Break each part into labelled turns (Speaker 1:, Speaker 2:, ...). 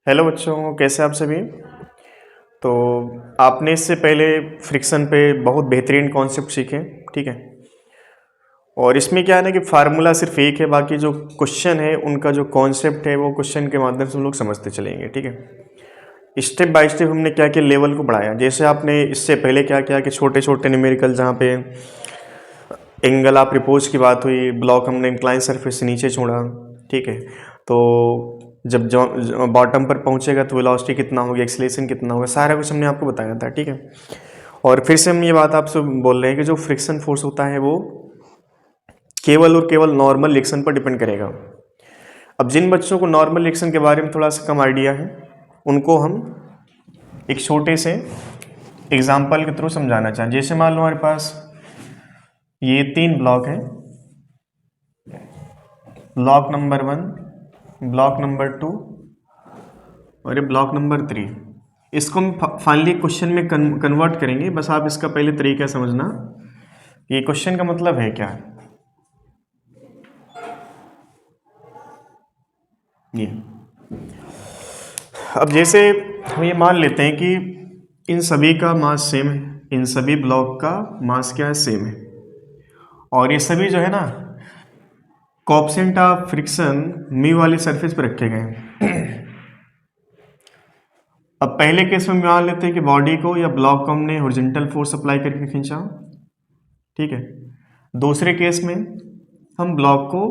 Speaker 1: Hello बच्चों, कैसे आप सभी। तो आपने इससे पहले फ्रिक्शन पे बहुत बेहतरीन कॉन्सेप्ट सीखे, ठीक है। और इसमें क्या है ना कि फार्मूला सिर्फ एक है, बाकी जो क्वेश्चन है उनका जो कॉन्सेप्ट है वो क्वेश्चन के माध्यम से हम लोग समझते चलेंगे, ठीक है। स्टेप बाय स्टेप हमने क्या किया, लेवल को बढ़ाया। जैसे आपने इससे पहले क्या किया कि छोटे छोटे न्यूमेरिकल जहाँ पे एंगल ऑफ रिपोज की बात हुई, ब्लॉक हमने इंक्लाइन सरफेस से नीचे छोड़ा, ठीक है। तो जब जो बॉटम पर पहुंचेगा तो वेलोसिटी कितना होगी, एक्सीलरेशन कितना होगा, सारा कुछ हमने आपको बताया था, ठीक है। और फिर से हम ये बात आपसे बोल रहे हैं कि जो फ्रिक्शन फोर्स होता है वो केवल और केवल नॉर्मल रिएक्शन पर डिपेंड करेगा। अब जिन बच्चों को नॉर्मल रिएक्शन के बारे में थोड़ा सा कम आइडिया है, उनको हम एक छोटे से एग्जाम्पल के थ्रू समझाना चाहें। जैसे मान लो हमारे पास ये 3 ब्लॉक हैं, ब्लॉक नंबर 1, ब्लॉक नंबर 2 और ये ब्लॉक नंबर 3। इसको हम फाइनली क्वेश्चन में कन्वर्ट करेंगे। बस आप इसका पहले तरीका समझना, ये क्वेश्चन का मतलब है क्या। ये अब जैसे हम ये मान लेते हैं कि इन सभी का मास सेम है, इन सभी ब्लॉक का मास क्या है, सेम है। और ये सभी जो है ना कोएफिशिएंट ऑफ फ्रिक्शन म्यू वाली सरफेस पर रखे गए हैं। अब पहले केस में मान लेते हैं कि बॉडी को या ब्लॉक को हमने हॉरिजॉन्टल फोर्स अप्लाई करके खींचा, ठीक है। दूसरे केस में हम ब्लॉक को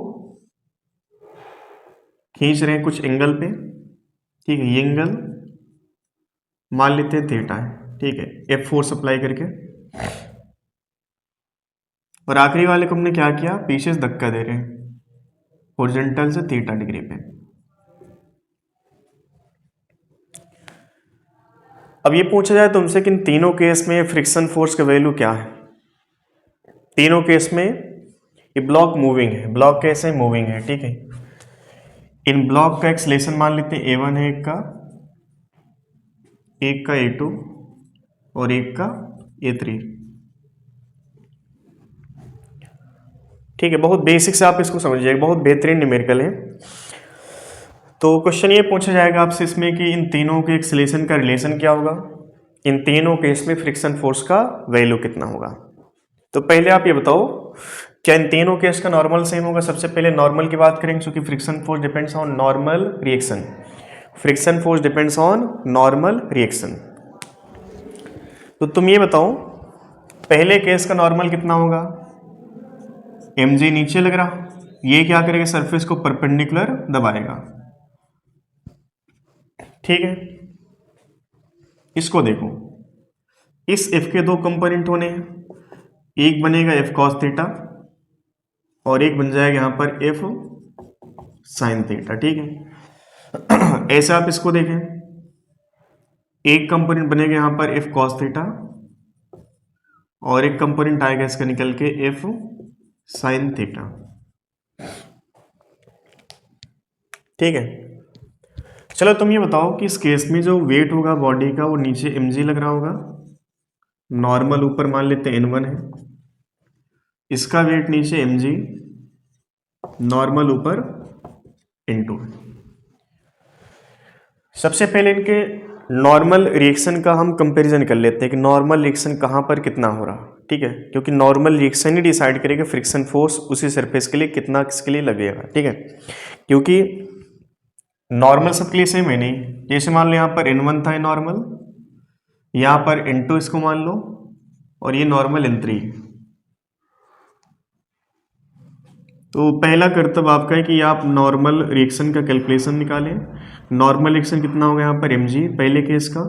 Speaker 1: खींच रहे हैं कुछ एंगल पे, ठीक है। ये एंगल मान लेते हैं थीटा है, ठीक है, एफ फोर्स अप्लाई करके। और आखिरी वाले को हमने क्या किया, पीछे से धक्का दे रहे हैं हॉरिजॉन्टल से थीटा डिग्री पे। अब ये पूछा जाए तुमसे कि इन तीनों केस में फ्रिक्शन फोर्स का वैल्यू क्या है। तीनों केस में ये ब्लॉक मूविंग है, ब्लॉक कैसे मूविंग है, ठीक है। इन ब्लॉक का एक्सलेशन मान लेते हैं A1 है, एक का A2 और एक का A3, ठीक है। बहुत बेसिक से आप इसको समझिएगा, बहुत बेहतरीन न्यूमेरिकल है। तो क्वेश्चन ये पूछा जाएगा आपसे इसमें कि इन तीनों के एक्सलेशन का रिलेशन क्या होगा, इन तीनों केस में फ्रिक्शन फोर्स का वैल्यू कितना होगा। तो पहले आप ये बताओ, क्या इन तीनों केस का नॉर्मल सेम होगा। सबसे पहले नॉर्मल की बात करेंगे, क्योंकि friction force depends on normal reaction. Friction force depends on normal reaction. तो तुम ये बताओ पहले केस का नॉर्मल कितना होगा, mg नीचे लग रहा, ये क्या करेगा, सरफेस को परपेंडिकुलर दबाएगा, ठीक है। इसको देखो, इस f के दो कंपोनेंट होने हैं, एक बनेगा f cos थीटा और एक बन जाएगा यहां पर f sin थीटा, ठीक है। ऐसे आप इसको देखें, एक कंपोनेंट बनेगा यहां पर f cos थीटा और एक कंपोनेंट आएगा इसका निकल के f sin थीटा, ठीक है। चलो तुम ये बताओ कि इस केस में जो वेट होगा बॉडी का वो नीचे mg लग रहा होगा, नॉर्मल ऊपर मान लेते हैं n1 है, इसका वेट नीचे mg, नॉर्मल ऊपर n2 है। सबसे पहले इनके नॉर्मल रिएक्शन का हम कंपैरिजन कर लेते हैं कि नॉर्मल रिएक्शन कहाँ पर कितना हो रहा, ठीक है। क्योंकि नॉर्मल रिएक्शन ही डिसाइड करेगा फ्रिक्शन फोर्स उसी सरफेस के लिए कितना किसके लिए लगेगा, ठीक है। क्योंकि नॉर्मल सबके लिए सेम है नहीं। जैसे मान लो यहाँ पर n1 था नॉर्मल, यहाँ पर n2 इसको मान लो और ये नॉर्मल n3। तो पहला कर्तव्य आपका है कि आप नॉर्मल रिएक्शन का कैलकुलेशन निकालें। नॉर्मल रिएक्शन कितना होगा यहाँ पर mg पहले केस का।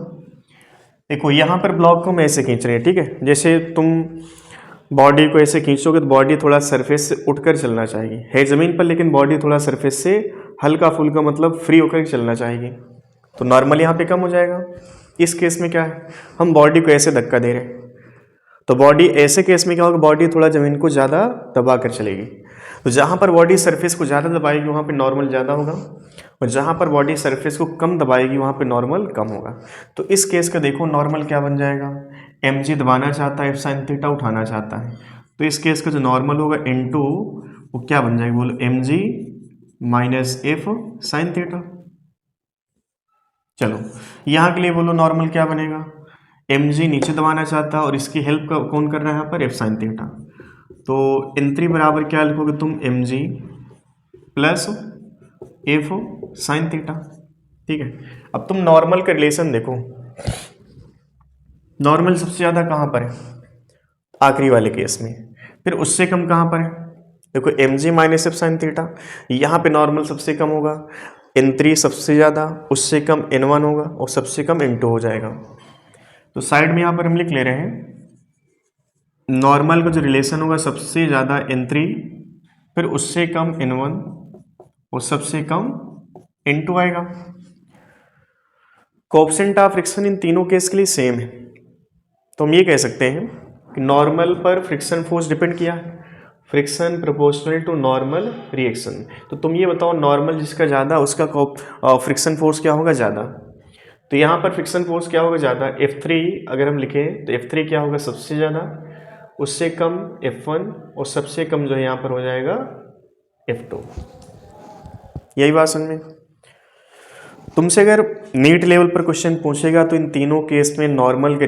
Speaker 1: देखो यहाँ पर ब्लॉक को हम ऐसे खींच रहे हैं, ठीक है। जैसे तुम बॉडी को ऐसे खींचोगे तो बॉडी थोड़ा सरफेस से उठकर चलना चाहिए, है ज़मीन पर, लेकिन बॉडी थोड़ा सरफेस से हल्का फुल्का मतलब फ्री होकर चलना चाहिए। तो नॉर्मल यहाँ पे कम हो जाएगा। इस केस में क्या है, हम बॉडी को ऐसे धक्का दे रहे हैं, तो बॉडी ऐसे केस में क्या होगा, बॉडी थोड़ा ज़मीन को ज़्यादा दबा कर चलेगी। तो जहाँ पर बॉडी सरफेस को ज़्यादा दबाएगी वहाँ पे नॉर्मल ज़्यादा होगा, और जहाँ पर बॉडी सरफेस को कम दबाएगी वहाँ पे नॉर्मल कम होगा। तो इस केस का देखो नॉर्मल क्या बन जाएगा, mg दबाना चाहता है, f sin थीटा उठाना चाहता है, तो इस केस का जो नॉर्मल होगा n2 वो क्या बन जाएगा, बोलो mg minus f sin theta. चलो यहाँ के लिए बोलो नॉर्मल क्या बनेगा, mg नीचे दबाना चाहता है और इसकी हेल्प कौन कर रहा है यहाँ पर, एफ साइन थीटा। तो n3 बराबर क्या लिखोगे तुम, mg plus F sine theta. ठीक है, अब तुम नॉर्मल का रिलेशन देखो, नॉर्मल सबसे ज़्यादा कहाँ पर है, आखिरी वाले केस में, फिर उससे कम कहाँ पर है, देखो mg minus F sine theta, यहाँ पे नॉर्मल सबसे कम होगा, n3 सबसे ज़्यादा, उससे कम n1 होगा और सबसे कम n2 हो जाएगा। तो साइड में यहाँ पर हम लिख ले रहे हैं नॉर्मल का जो रिलेशन होगा सबसे ज़्यादा n3, फिर उससे कम n1 और सबसे कम n2 आएगा। कोएफिशिएंट ऑफ फ्रिक्शन इन तीनों केस के लिए सेम है, तो हम ये कह सकते हैं कि नॉर्मल पर फ्रिक्शन फोर्स डिपेंड किया है, friction proportional to normal reaction. तो तुम ये बताओ नॉर्मल जिसका ज़्यादा उसका फ्रिक्शन फोर्स क्या होगा, ज़्यादा। तो यहाँ पर फ्रिक्शन फोर्स क्या होगा, ज़्यादा, F3 अगर हम लिखें तो F3 क्या होगा, सबसे ज़्यादा, उससे कम F1 और सबसे कम जो है यहाँ पर हो जाएगा F2। यही बात समझ में। तुमसे अगर नीट लेवल पर क्वेश्चन पूछेगा तो इन तीनों केस में नॉर्मल का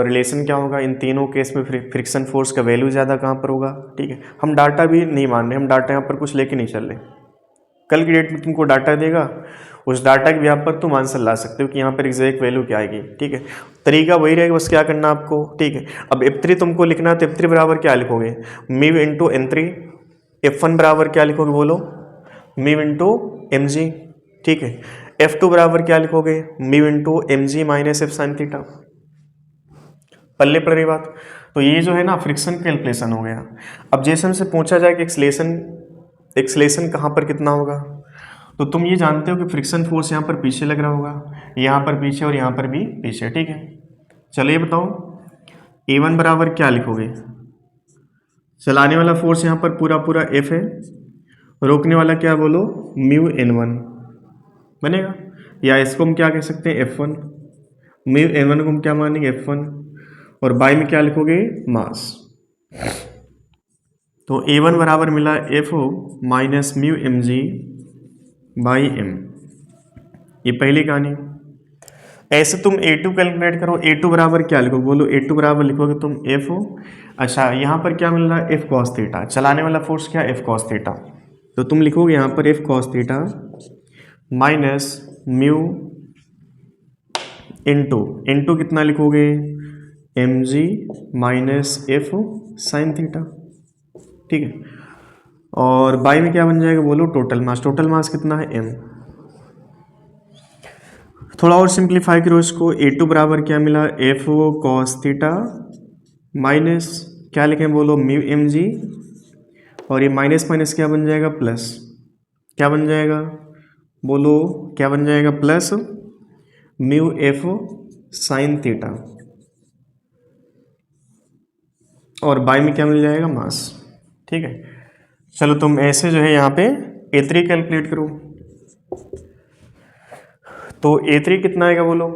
Speaker 1: रिलेशन क्या होगा, इन तीनों केस में फ्रिक्शन फोर्स का वैल्यू ज़्यादा कहाँ पर होगा। ठीक है, हम डाटा भी नहीं मान रहे, हम डाटा यहाँ पर कुछ लेके नहीं चल रहे, कल की डेट में तुमको डाटा देगा, उस डाटा के व्याप पर तुम आंसर ला सकते हो कि यहाँ पर एग्जैक्ट वैल्यू क्या आएगी। ठीक है, तरीका वही रहेगा, बस क्या करना आपको। ठीक है, अब F3 तुमको लिखना है तो F3 बराबर क्या लिखोगे, म्यू इंटू N3, F1 बराबर क्या लिखोगे बोलो, म्यू इंटू mg। ठीक है, F2 बराबर क्या लिखोगे, mu into mg minus F sine theta. पल्ले पड़ रही बात। तो ये जो है ना फ्रिक्शन कैलकुलेशन हो गया। अब जैसे हमसे पूछा जाए कि एक्सलेशन कहाँ पर कितना होगा, तो तुम ये जानते हो कि फ्रिक्शन फोर्स यहाँ पर पीछे लग रहा होगा, यहाँ पर पीछे और यहाँ पर भी पीछे। ठीक है, चलिए बताओ A1 बराबर क्या लिखोगे, चलाने वाला फोर्स यहाँ पर पूरा पूरा F है, रोकने वाला क्या बोलो, म्यू N1 बनेगा, या इसको हम क्या कह सकते हैं F1, म्यू N1 को हम क्या मानेंगे F1, और बाई में क्या लिखोगे, मास। तो A1 बराबर मिला F minus mu mg by m, ये पहली कहानी। ऐसे तुम A2 कैलकुलेट करो, A2 बराबर क्या लिखोगे बोलो, A2 बराबर लिखोगे तुम F, अच्छा यहाँ पर क्या मिल रहा है, F cos थीटा, चलाने वाला फोर्स क्या, F cos थीटा, तो तुम लिखोगे यहाँ पर F cos theta minus mu into कितना लिखोगे, mg minus F sign theta. ठीक है, और बाई में क्या बन जाएगा बोलो, टोटल मास कितना है, m। थोड़ा और सिंप्लीफाई करो इसको, A2 बराबर क्या मिला, F cos थीटा माइनस क्या लिखें बोलो, म्यू mg, और ये माइनस माइनस क्या बन जाएगा, प्लस, क्या बन जाएगा बोलो, क्या बन जाएगा, plus mu F sine theta, और बाई में क्या मिल जाएगा, मास। ठीक है, चलो तुम ऐसे जो है यहाँ पे A3 कैलकुलेट करो, तो A3 कितना आएगा बोलो,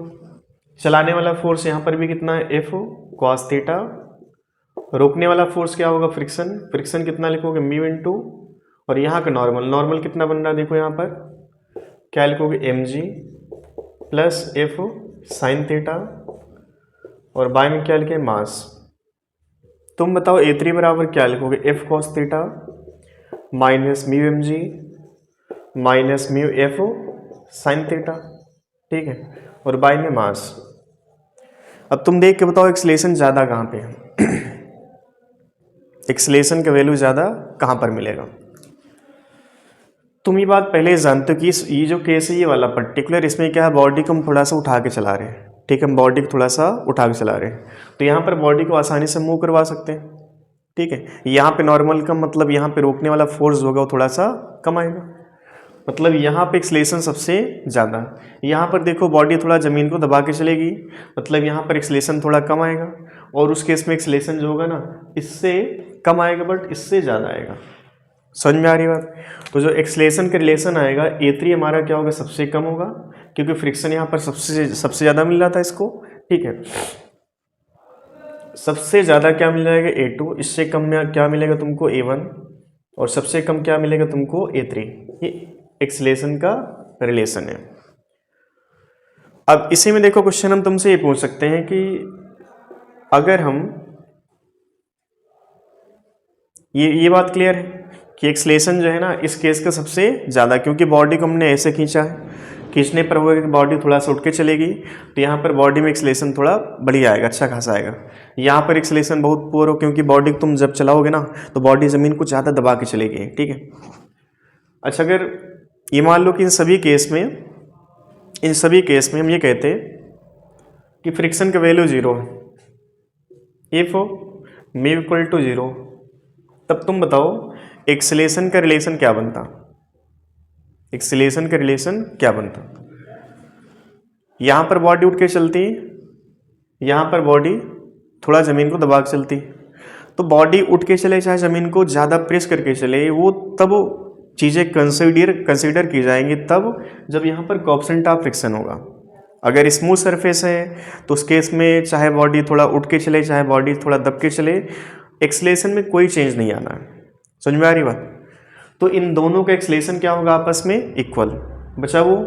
Speaker 1: चलाने वाला फोर्स यहाँ पर भी कितना है, F cos थीटा, रोकने वाला फोर्स क्या होगा, फ्रिक्शन कितना लिखोगे, म्यू इंटू, और यहाँ का नॉर्मल कितना बन रहा है देखो, यहाँ पर क्या लिखोगे, mg plus F sine theta, और बाई में क्या लिखे, मास। तुम बताओ A3 बराबर क्या लिखोगे, F cos theta minus mu mg minus mu F sign theta. ठीक है, और बाई में मास। अब तुम देख के बताओ एक्सलेशन ज़्यादा कहाँ पे है, एक्सलेशन का वैल्यू ज़्यादा कहाँ पर मिलेगा। तुम ये बात पहले जानते हो कि ये जो केस है ये वाला पर्टिकुलर, इसमें क्या है, बॉडी को हम थोड़ा सा उठा के चला रहे हैं। ठीक है, हम बॉडी को थोड़ा सा उठा के चला रहे हैं, तो यहाँ पर बॉडी को आसानी से मूव करवा सकते हैं। ठीक है, यहाँ पे नॉर्मल का मतलब यहाँ पे रोकने वाला फोर्स होगा वो थोड़ा सा कम आएगा, मतलब यहाँ पे एक्सलेशन सबसे ज़्यादा। यहाँ पर देखो बॉडी थोड़ा ज़मीन को दबा के चलेगी, मतलब यहाँ पर एक्सलेशन थोड़ा कम आएगा, और उस केस में एक्सलेशन जो होगा ना इससे कम आएगा बट इससे ज़्यादा आएगा। समझ में आ रही बात। तो जो एक्सलेशन का रिलेशन आएगा A3 हमारा क्या होगा, सबसे कम होगा, क्योंकि फ्रिक्शन यहाँ पर सबसे ज़्यादा मिल रहा था इसको। ठीक है, सबसे ज़्यादा क्या मिल जाएगा, A2, इससे कम में क्या मिलेगा तुमको, A1, और सबसे कम क्या मिलेगा तुमको, A3। ये एक्सलेशन का रिलेशन है। अब इसी में देखो क्वेश्चन हम तुमसे ये पूछ सकते हैं कि अगर हम ये बात क्लियर है कि एक्सलेशन जो है ना इस केस का सबसे ज़्यादा, क्योंकि बॉडी को हमने ऐसे खींचा है, खींचने पर होगा कि बॉडी थोड़ा सा उठ के चलेगी, तो यहाँ पर बॉडी में एक्सलेशन थोड़ा बढ़िया आएगा, अच्छा खासा आएगा। यहाँ पर एक्सलेशन बहुत पुअर हो, क्योंकि बॉडी को तुम जब चलाओगे ना तो बॉडी ज़मीन को ज़्यादा दबा के चलेगी, ठीक है। अच्छा, अगर ये मान लो कि इन सभी केस में हम ये कहते हैं कि फ्रिक्शन का वैल्यू 0 है, इफ म्यू इक्वल टू 0, तब तुम बताओ एक्सेलेरेशन का रिलेशन क्या बनता। एक्सेलेरेशन का रिलेशन क्या बनता? यहां पर बॉडी उठ के चलती, यहां पर बॉडी थोड़ा जमीन को दबा के चलती, तो बॉडी उठ के चले चाहे जमीन को ज़्यादा प्रेस करके चले, वो तब चीज़ें कंसीडर की जाएंगी तब जब यहाँ पर कोएफिशिएंट ऑफ फ्रिक्शन होगा। अगर स्मूथ सरफेस है तो उस केस में चाहे बॉडी थोड़ा उठ के चले चाहे बॉडी थोड़ा दब के चले, एक्सेलेरेशन में कोई चेंज नहीं आना है। समझ में आ रही बात? तो इन दोनों का एक्सेलेरेशन क्या होगा? आपस में इक्वल। बचा वो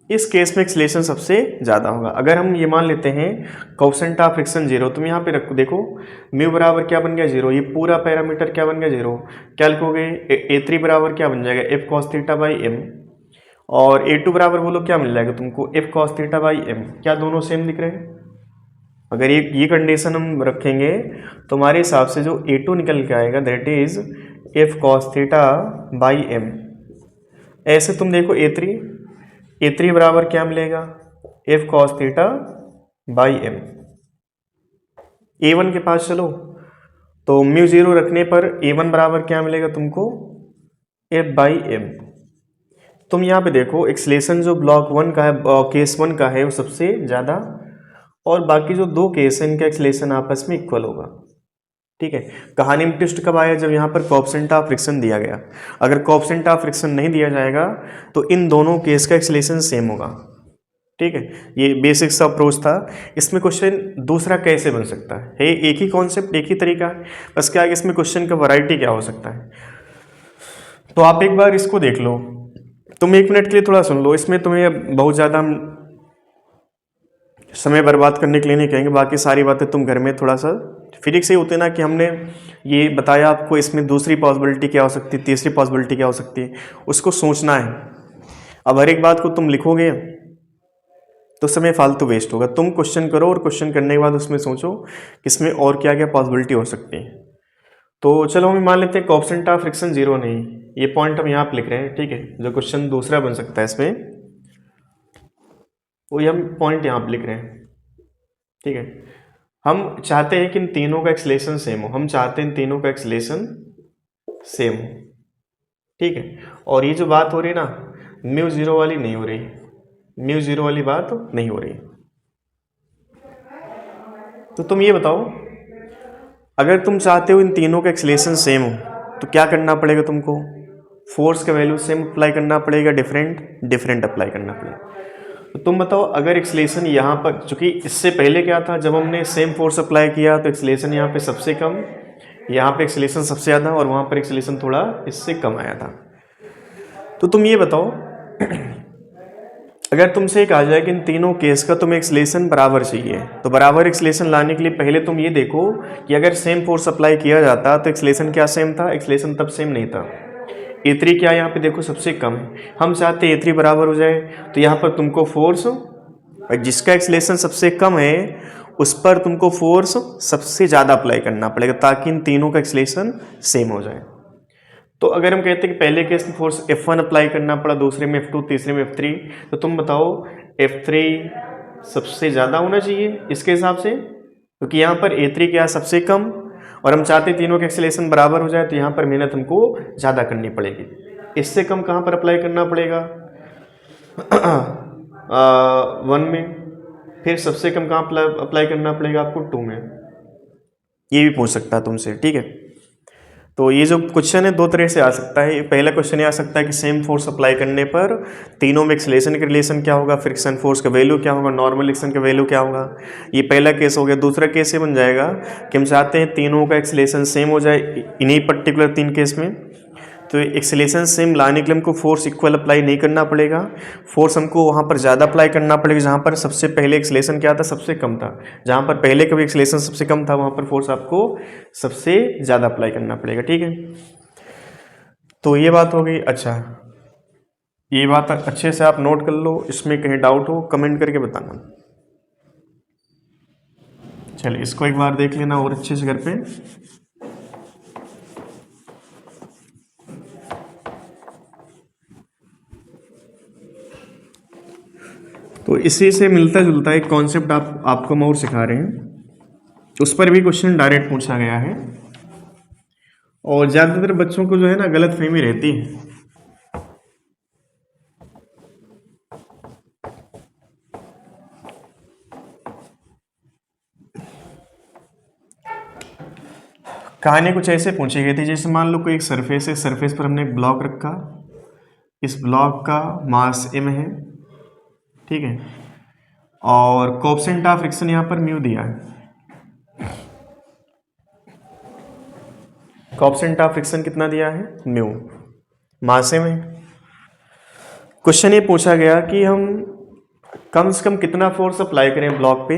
Speaker 1: इस केस में एक्सेलेरेशन सबसे ज़्यादा होगा। अगर हम ये मान लेते हैं कोएफिशिएंट ऑफ फ्रिक्शन 0, तुम यहाँ पे रखो, देखो म्यू बराबर क्या बन गया 0, ये पूरा पैरामीटर क्या बन गया 0, क्या लिखोगे? A3 बराबर क्या बन जाएगा? F cos theta by m, और A2 बराबर बोलो क्या मिल जाएगा तुमको? F cos theta by m. क्या दोनों सेम दिख रहे हैं? अगर ये कंडीशन हम रखेंगे तो हमारे हिसाब से जो A2 निकल के आएगा that is F cos theta by m. ऐसे तुम देखो A3 बराबर क्या मिलेगा? F cos theta by m. A1 के पास चलो तो म्यू 0 रखने पर A1 बराबर क्या मिलेगा तुमको? F by m. तुम यहाँ पे देखो एक्सेलेरेशन जो ब्लॉक 1 का है, केस 1 का है, वो सबसे ज़्यादा, और बाकी जो दो केस हैं इनका एक्सेलेरेशन आपस में इक्वल होगा, ठीक है। कहानी में ट्विस्ट कब आया? जब यहाँ पर कोएफिशिएंट ऑफ फ्रिक्शन दिया गया। अगर कोएफिशिएंट ऑफ फ्रिक्शन नहीं दिया जाएगा तो इन दोनों केस का एक्सेलेरेशन सेम होगा, ठीक है। ये बेसिक सा अप्रोच था। इसमें क्वेश्चन दूसरा कैसे बन सकता है? एक ही कॉन्सेप्ट, एक ही तरीका है, बस क्या आगे इसमें क्वेश्चन का वैरायटी क्या हो सकता है। तो आप एक बार इसको देख लो, तुम 1 मिनट के लिए थोड़ा सुन लो, इसमें तुम्हें बहुत ज़्यादा हम समय बर्बाद करने के लिए नहीं कहेंगे, बाकी सारी बातें तुम घर में थोड़ा सा फिजिक्स से होते ना कि हमने ये बताया आपको, इसमें दूसरी पॉसिबिलिटी क्या हो सकती है, तीसरी पॉसिबिलिटी क्या हो सकती है, उसको सोचना है। अब हर एक बात को तुम लिखोगे तो समय फालतू वेस्ट होगा। तुम क्वेश्चन करो और क्वेश्चन करने के बाद उसमें सोचो कि इसमें और क्या क्या पॉसिबिलिटी हो सकती है। तो चलो हम मान लेते हैं कोएफिशिएंट ऑफ फ्रिक्शन 0 नहीं, ये पॉइंट हम यहाँ पर लिख रहे हैं, ठीक है। जो क्वेश्चन दूसरा बन सकता है इसमें वो हम पॉइंट यहाँ पर लिख रहे हैं, ठीक है। हम चाहते हैं कि इन तीनों का एक्सेलेरेशन सेम हो, हम चाहते हैं इन तीनों का एक्सेलेरेशन सेम हो, ठीक है। और ये जो बात हो रही है ना म्यू 0 वाली नहीं हो रही, म्यू 0 वाली बात नहीं हो रही। तो तुम ये बताओ, अगर तुम चाहते हो इन तीनों का एक्सेलेरेशन सेम हो तो क्या करना पड़ेगा तुमको? फोर्स का वैल्यू सेम अप्लाई करना पड़ेगा, डिफरेंट अप्लाई करना पड़ेगा। तो तुम बताओ, अगर एक्सेलेरेशन यहाँ पर, चूंकि इससे पहले क्या था, जब हमने सेम फोर्स अप्लाई किया तो एक्सेलेरेशन यहाँ पे सबसे कम, यहाँ पे एक्सेलेरेशन सबसे ज़्यादा, और वहाँ पर एक्सेलेरेशन थोड़ा इससे कम आया था। तो तुम ये बताओ, अगर तुमसे एक आ जाए कि इन तीनों केस का तुम्हें एक्सेलेरेशन बराबर चाहिए, तो बराबर एक्सेलेरेशन लाने के लिए पहले तुम ये देखो कि अगर सेम फोर्स अप्लाई किया जाता तो एक्सेलेरेशन क्या सेम था? एक्सेलेरेशन तब सेम नहीं था। A3 क्या यहाँ पे देखो सबसे कम है, हम चाहते हैं A3 बराबर हो जाए, तो यहाँ पर तुमको फोर्स, जिसका एक्सेलेरेशन सबसे कम है उस पर तुमको फोर्स सबसे ज़्यादा अप्लाई करना पड़ेगा ताकि इन तीनों का एक्सेलेरेशन सेम हो जाए। तो अगर हम कहते हैं कि पहले केस में फोर्स F1 अप्लाई करना पड़ा, दूसरे में F2, तीसरे में F3, तो तुम बताओ F3 सबसे ज़्यादा होना चाहिए इसके हिसाब से, क्योंकि यहाँ पर A3 क्या सबसे कम, और हम चाहते तीनों के एक्सेलेरेशन बराबर हो जाए, तो यहाँ पर मेहनत हमको ज़्यादा करनी पड़ेगी। इससे कम कहाँ पर अप्लाई करना पड़ेगा? 1 में। फिर सबसे कम कहाँ अप्लाई करना पड़ेगा आपको? 2 में। ये भी पूछ सकता है तुमसे, ठीक है। तो ये जो क्वेश्चन है दो तरह से आ सकता है। पहला क्वेश्चन ये आ सकता है कि सेम फोर्स अप्लाई करने पर तीनों में एक्सेलेरेशन का रिलेशन क्या होगा, फ्रिक्शन फोर्स का वैल्यू क्या होगा, नॉर्मल एक्शन का वैल्यू क्या होगा। ये पहला केस हो गया। दूसरा केस ये बन जाएगा कि हम चाहते हैं तीनों का एक्सेलेरेशन सेम हो जाए इन्हीं पर्टिकुलर 3 केस में। तो एक्सेलेरेशन सेम लाने के लिए हमको फोर्स इक्वल अप्लाई नहीं करना पड़ेगा, फोर्स हमको वहाँ पर ज़्यादा अप्लाई करना पड़ेगा जहाँ पर सबसे पहले एक्सेलेरेशन क्या था, सबसे कम था। जहाँ पर पहले कभी एक्सेलेरेशन सबसे कम था वहाँ पर फोर्स आपको सबसे ज़्यादा अप्लाई करना पड़ेगा। ठीक है, तो ये बात हो गई। अच्छा, ये बात अच्छे से आप नोट कर लो, इसमें कहीं डाउट हो कमेंट करके बताना। चलिए इसको एक बार देख लेना और अच्छे से घर पे। तो इसी से मिलता जुलता एक कॉन्सेप्ट आपको हम और सिखा रहे हैं, उस पर भी क्वेश्चन डायरेक्ट पूछा गया है और ज़्यादातर बच्चों को जो है ना गलत फहमी रहती है। कहानी कुछ ऐसे पूछी गई थी, जैसे मान लो कोई एक सरफेस है, सरफेस पर हमने एक ब्लॉक रखा, इस ब्लॉक का मास m है, ठीक है, और कोएफिशिएंट ऑफ फ्रिक्शन यहाँ पर म्यू दिया है। कोएफिशिएंट ऑफ फ्रिक्शन कितना दिया है, म्यू, मास m है। क्वेश्चन ये पूछा गया कि हम कम से कम कितना फोर्स अप्लाई करें ब्लॉक पे,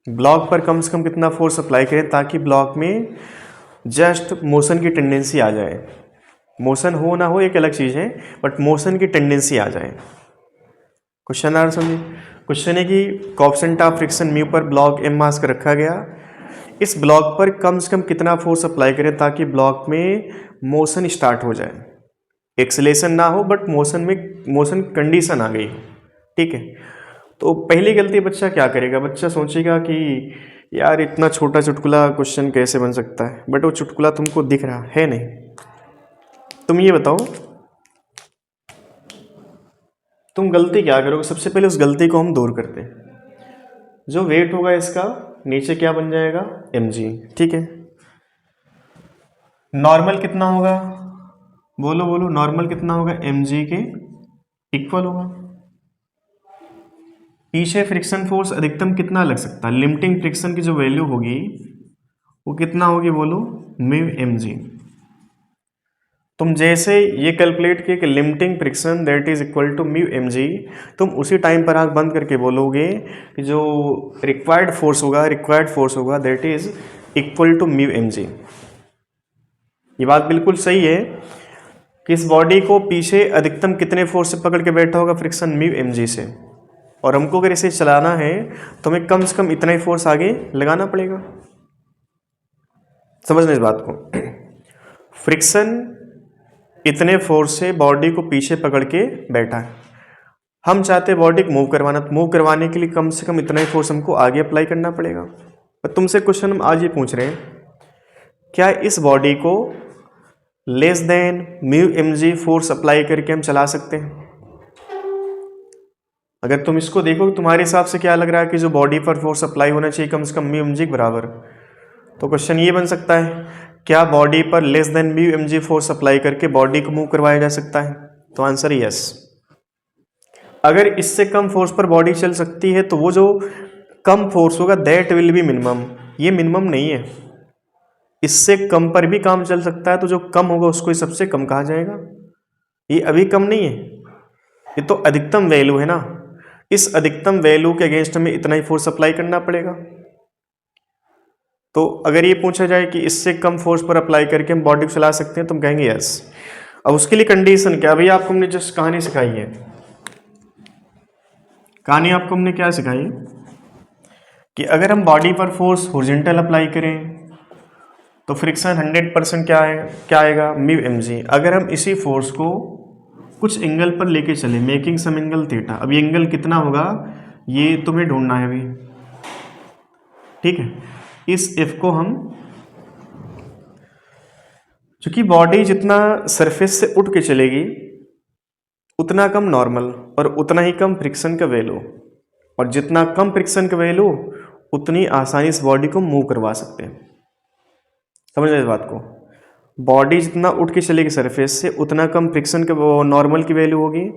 Speaker 1: ब्लॉक पर कम से कम कितना फोर्स अप्लाई करें ताकि ब्लॉक में जस्ट मोशन की टेंडेंसी आ जाए। मोशन हो ना हो एक अलग चीज़ है, बट मोशन की टेंडेंसी आ जाए। क्वेश्चन आंसर समझिए। क्वेश्चन है कि कोएफिशिएंट ऑफ फ्रिक्शन म्यू पर ब्लॉक m मास का रखा गया, इस ब्लॉक पर कम से कम कितना फोर्स अप्लाई करें ताकि ब्लॉक में मोशन स्टार्ट हो जाए, एक्सेलेरेशन ना हो बट मोशन कंडीशन आ गई। ठीक है, तो पहली गलती बच्चा क्या करेगा, बच्चा सोचेगा कि यार इतना छोटा चुटकुला क्वेश्चन कैसे बन सकता है, बट वो चुटकुला तुमको दिख रहा है नहीं। तुम ये बताओ तुम गलती क्या करोगे। सबसे पहले उस गलती को हम दूर करते हैं। जो वेट होगा इसका नीचे क्या बन जाएगा, mg। ठीक है, नॉर्मल कितना होगा, बोलो बोलो, नॉर्मल कितना होगा, mg के इक्वल होगा। पीछे फ्रिक्शन फोर्स अधिकतम कितना लग सकता है, लिमिटिंग फ्रिक्शन की जो वैल्यू होगी वो कितना होगी, बोलो, म्यू mg। तुम जैसे ये कैलकुलेट किए कि limiting friction that is equal to mu mg, तुम उसी टाइम पर आंख बंद करके बोलोगे कि जो रिक्वायर्ड फोर्स होगा that is equal to mu mg। ये बात बिल्कुल सही है कि इस बॉडी को पीछे अधिकतम कितने फोर्स से पकड़ के बैठा होगा, फ्रिक्शन म्यू mg से, और हमको अगर इसे चलाना है तो हमें कम से कम इतना ही फोर्स आगे लगाना पड़ेगा। समझना इस बात को, फ्रिक्शन इतने फोर्स से बॉडी को पीछे पकड़ के बैठा है, हम चाहते हैं बॉडी को मूव करवाना, तो मूव करवाने के लिए कम से कम इतना ही फोर्स हमको आगे अप्लाई करना पड़ेगा। पर तुमसे क्वेश्चन हम आज ये पूछ रहे हैं, क्या इस बॉडी को less than mu mg force apply करके हम चला सकते हैं। अगर तुम इसको देखो तुम्हारे हिसाब से क्या लग रहा है कि जो बॉडी पर फोर्स अप्लाई होना चाहिए कम से कम म्यू mg के बराबर, तो क्वेश्चन ये बन सकता है, क्या बॉडी पर less than mu mg force apply करके बॉडी को मूव करवाया जा सकता है, तो आंसर यस। अगर इससे कम फोर्स पर बॉडी चल सकती है तो वो जो कम फोर्स होगा दैट विल बी मिनिमम, ये मिनिमम नहीं है, इससे कम पर भी काम चल सकता है, तो जो कम होगा उसको ही सबसे कम कहा जाएगा। ये अभी कम नहीं है, ये तो अधिकतम वैल्यू है ना, इस अधिकतम वैल्यू के अगेंस्ट हमें इतना ही फोर्स अप्लाई करना पड़ेगा। तो अगर ये पूछा जाए कि इससे कम फोर्स पर अप्लाई करके हम बॉडी को चला सकते हैं तो हम कहेंगे यस। अब उसके लिए कंडीशन क्या, भैया आपको हमने जस्ट कहानी सिखाई है, कहानी आपको हमने क्या सिखाई कि अगर हम बॉडी पर फोर्स हॉरिजॉन्टल अप्लाई करें तो फ्रिक्शन 100% क्या आएगा, म्यू mg। अगर हम इसी फोर्स को कुछ एंगल पर लेके चले, मेकिंग सम एंगल थीटा, अब ये एंगल कितना होगा ये तुम्हें ढूंढना है अभी। ठीक है, इस f को हम, चूंकि बॉडी जितना सरफेस से उठ के चलेगी उतना कम नॉर्मल और उतना ही कम फ्रिक्शन का वैल्यू, और जितना कम फ्रिक्शन का वैल्यू उतनी आसानी इस बॉडी को मूव करवा सकते हैं। समझ रहे इस बात को, बॉडी जितना उठ के चलेगी सरफेस से उतना कम फ्रिक्शन का नॉर्मल की वैल्यू होगी,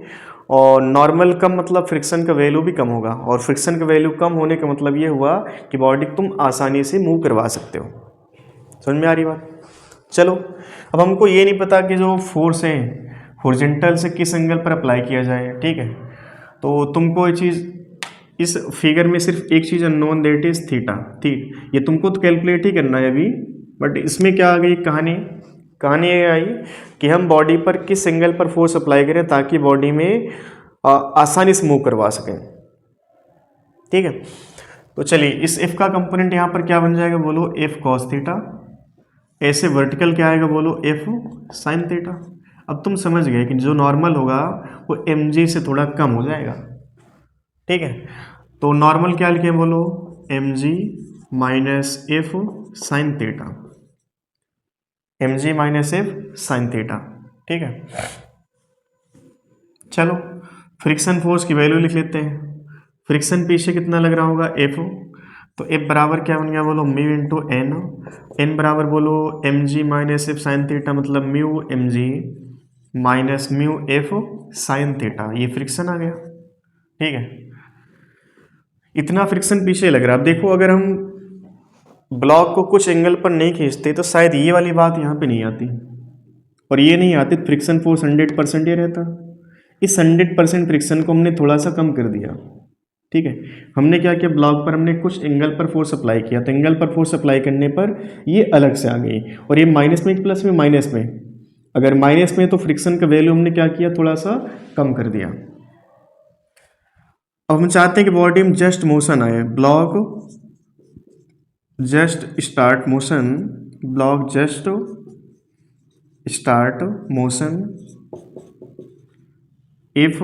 Speaker 1: और नॉर्मल कम मतलब फ्रिक्शन का वैल्यू भी कम होगा, और फ्रिक्शन का वैल्यू कम होने का मतलब ये हुआ कि बॉडी तुम आसानी से मूव करवा सकते हो। समझ में आ रही बात। चलो, अब हमको ये नहीं पता कि जो फोर्स है हॉरिजॉन्टल से किस एंगल पर अप्लाई किया जाए, ठीक है। तो तुमको ये चीज़ इस फिगर में सिर्फ एक चीज़ अननोन, दैट इज थीटा, ठीक। ये तुमको तो कैलकुलेट ही करना है अभी, बट इसमें क्या आ गई कहानी, कहानी ये आई कि हम बॉडी पर किस एंगल पर फोर्स अप्लाई करें ताकि बॉडी में आसानी से मूव करवा सकें, ठीक है। तो चलिए, इस एफ का कंपोनेंट यहाँ पर क्या बन जाएगा बोलो, एफ कॉस थीटा। ऐसे वर्टिकल क्या आएगा बोलो, एफ साइन थीटा। अब तुम समझ गए कि जो नॉर्मल होगा वो एम जी से थोड़ा कम हो जाएगा, ठीक है। तो नॉर्मल क्या लिखे बोलो, m g minus F sine theta, m g minus F sine theta, ठीक है। चलो, फ्रिक्शन फोर्स की वैल्यू लिख लेते हैं। फ्रिक्शन पीछे कितना लग रहा होगा, एफ। तो एफ बराबर क्या बन गया बोलो, म्यू इंटू एन। एन बराबर बोलो m g minus F sine theta, मतलब mu m g minus mu F sine theta, ये फ्रिक्शन आ गया, ठीक है। इतना फ्रिक्शन पीछे लग रहा है। अब देखो, अगर हम ब्लॉक को कुछ एंगल पर नहीं खींचते तो शायद ये वाली बात यहाँ पे नहीं आती, और ये नहीं आती, फ्रिक्शन फोर्स 100% ये रहता। इस 100% फ्रिक्शन को हमने थोड़ा सा कम कर दिया, ठीक है। हमने क्या किया, ब्लॉक पर हमने कुछ एंगल पर फोर्स अप्लाई किया, तो एंगल पर फोर्स अप्लाई करने पर ये अलग से आ गई, और ये माइनस में प्लस में माइनस में, अगर माइनस में तो फ्रिक्शन का वैल्यू हमने क्या किया, थोड़ा सा कम कर दिया। अब हम चाहते हैं कि बॉडी में जस्ट मोशन आए, block just start motion, block just start motion if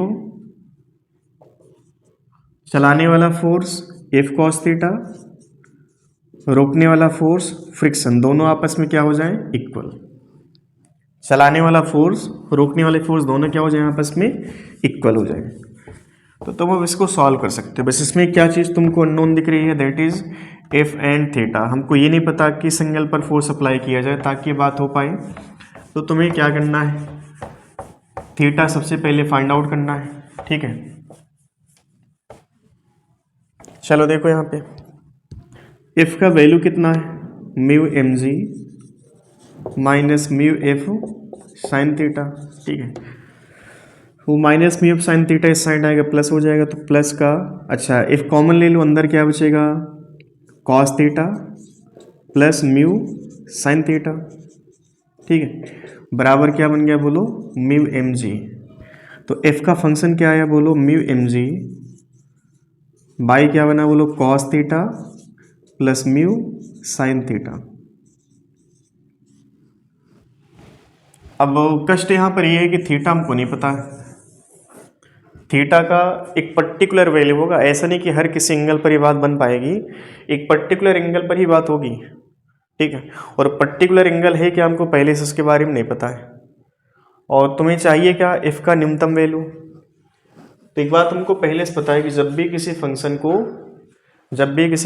Speaker 1: चलाने वाला फोर्स एफ कॉस थीटा, रोकने वाला फोर्स फ्रिक्शन, दोनों आपस में क्या हो जाए, इक्वल। चलाने वाला फोर्स, रोकने वाले फोर्स दोनों क्या हो जाए, आपस में इक्वल हो जाए। तो तुम अब इसको सॉल्व कर सकते हो। बस इसमें क्या चीज़ तुमको अननोन दिख रही है, that is F and theta. हमको ये नहीं पता किस एंगल पर फोर्स अप्लाई किया जाए ताकि ये बात हो पाए। तो तुम्हें क्या करना है, थीटा सबसे पहले फाइंड आउट करना है, ठीक है। चलो देखो यहाँ पे एफ का वैल्यू कितना है, mu m g minus mu F sine theta, ठीक है। वो minus mu F sine theta इस साइड आएगा, प्लस हो जाएगा, तो प्लस का, अच्छा एफ कॉमन ले लो, अंदर क्या बचेगा, cos theta plus mu sign theta, ठीक है, बराबर क्या बन गया बोलो, म्यू एम जी। तो एफ का फंक्शन क्या आया बोलो, म्यू एम जी बाई क्या बना बोलो, cos theta plus mu sine theta. अब कष्ट यहाँ पर ये है कि थीटा हमको नहीं पता है, थीटा का एक पर्टिकुलर वैल्यू होगा, ऐसा नहीं कि हर किसी एंगल पर ये बात बन पाएगी, एक पर्टिकुलर एंगल पर ही बात होगी, ठीक है। और पर्टिकुलर एंगल है क्या हमको पहले से उसके बारे में नहीं पता है। और तुम्हें चाहिए क्या, एफ का न्यूनतम वैल्यू। तो एक बात हमको पहले से पता है कि जब भी किसी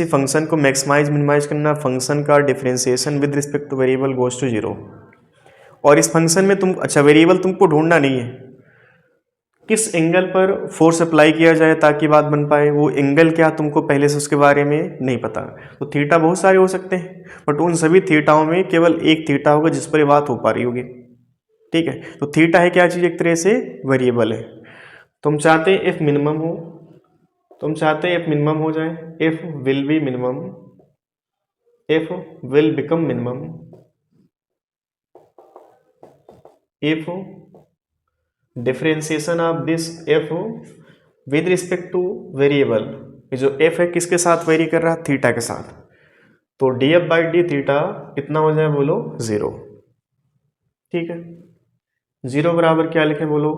Speaker 1: फंक्शन को मैक्सिमाइज मिनिमाइज करना, फंक्शन का differentiation with respect to variable goes to zero. और इस फंक्शन में तुम, अच्छा वेरिएबल तुमको ढूंढना नहीं है, किस एंगल पर फोर्स अप्लाई किया जाए ताकि बात बन पाए, वो एंगल क्या तुमको पहले से उसके बारे में नहीं पता। तो थीटा बहुत सारे हो सकते हैं, बट उन सभी थीटाओं में केवल एक थीटा होगा जिस पर ये बात हो पा रही होगी, ठीक है। तो थीटा है क्या चीज़, एक तरह से वेरिएबल है। तुम चाहते हैं एफ मिनिमम हो, तुम चाहते हैं एफ मिनिमम हो जाए, F will be minimum, F will become minimum if differentiation of this F with respect to variable, जो एफ है किसके साथ वेरी कर रहा है, थीटा के साथ। तो D F by D theta कितना हो जाए बोलो, 0, ठीक है। 0 बराबर क्या लिखे बोलो,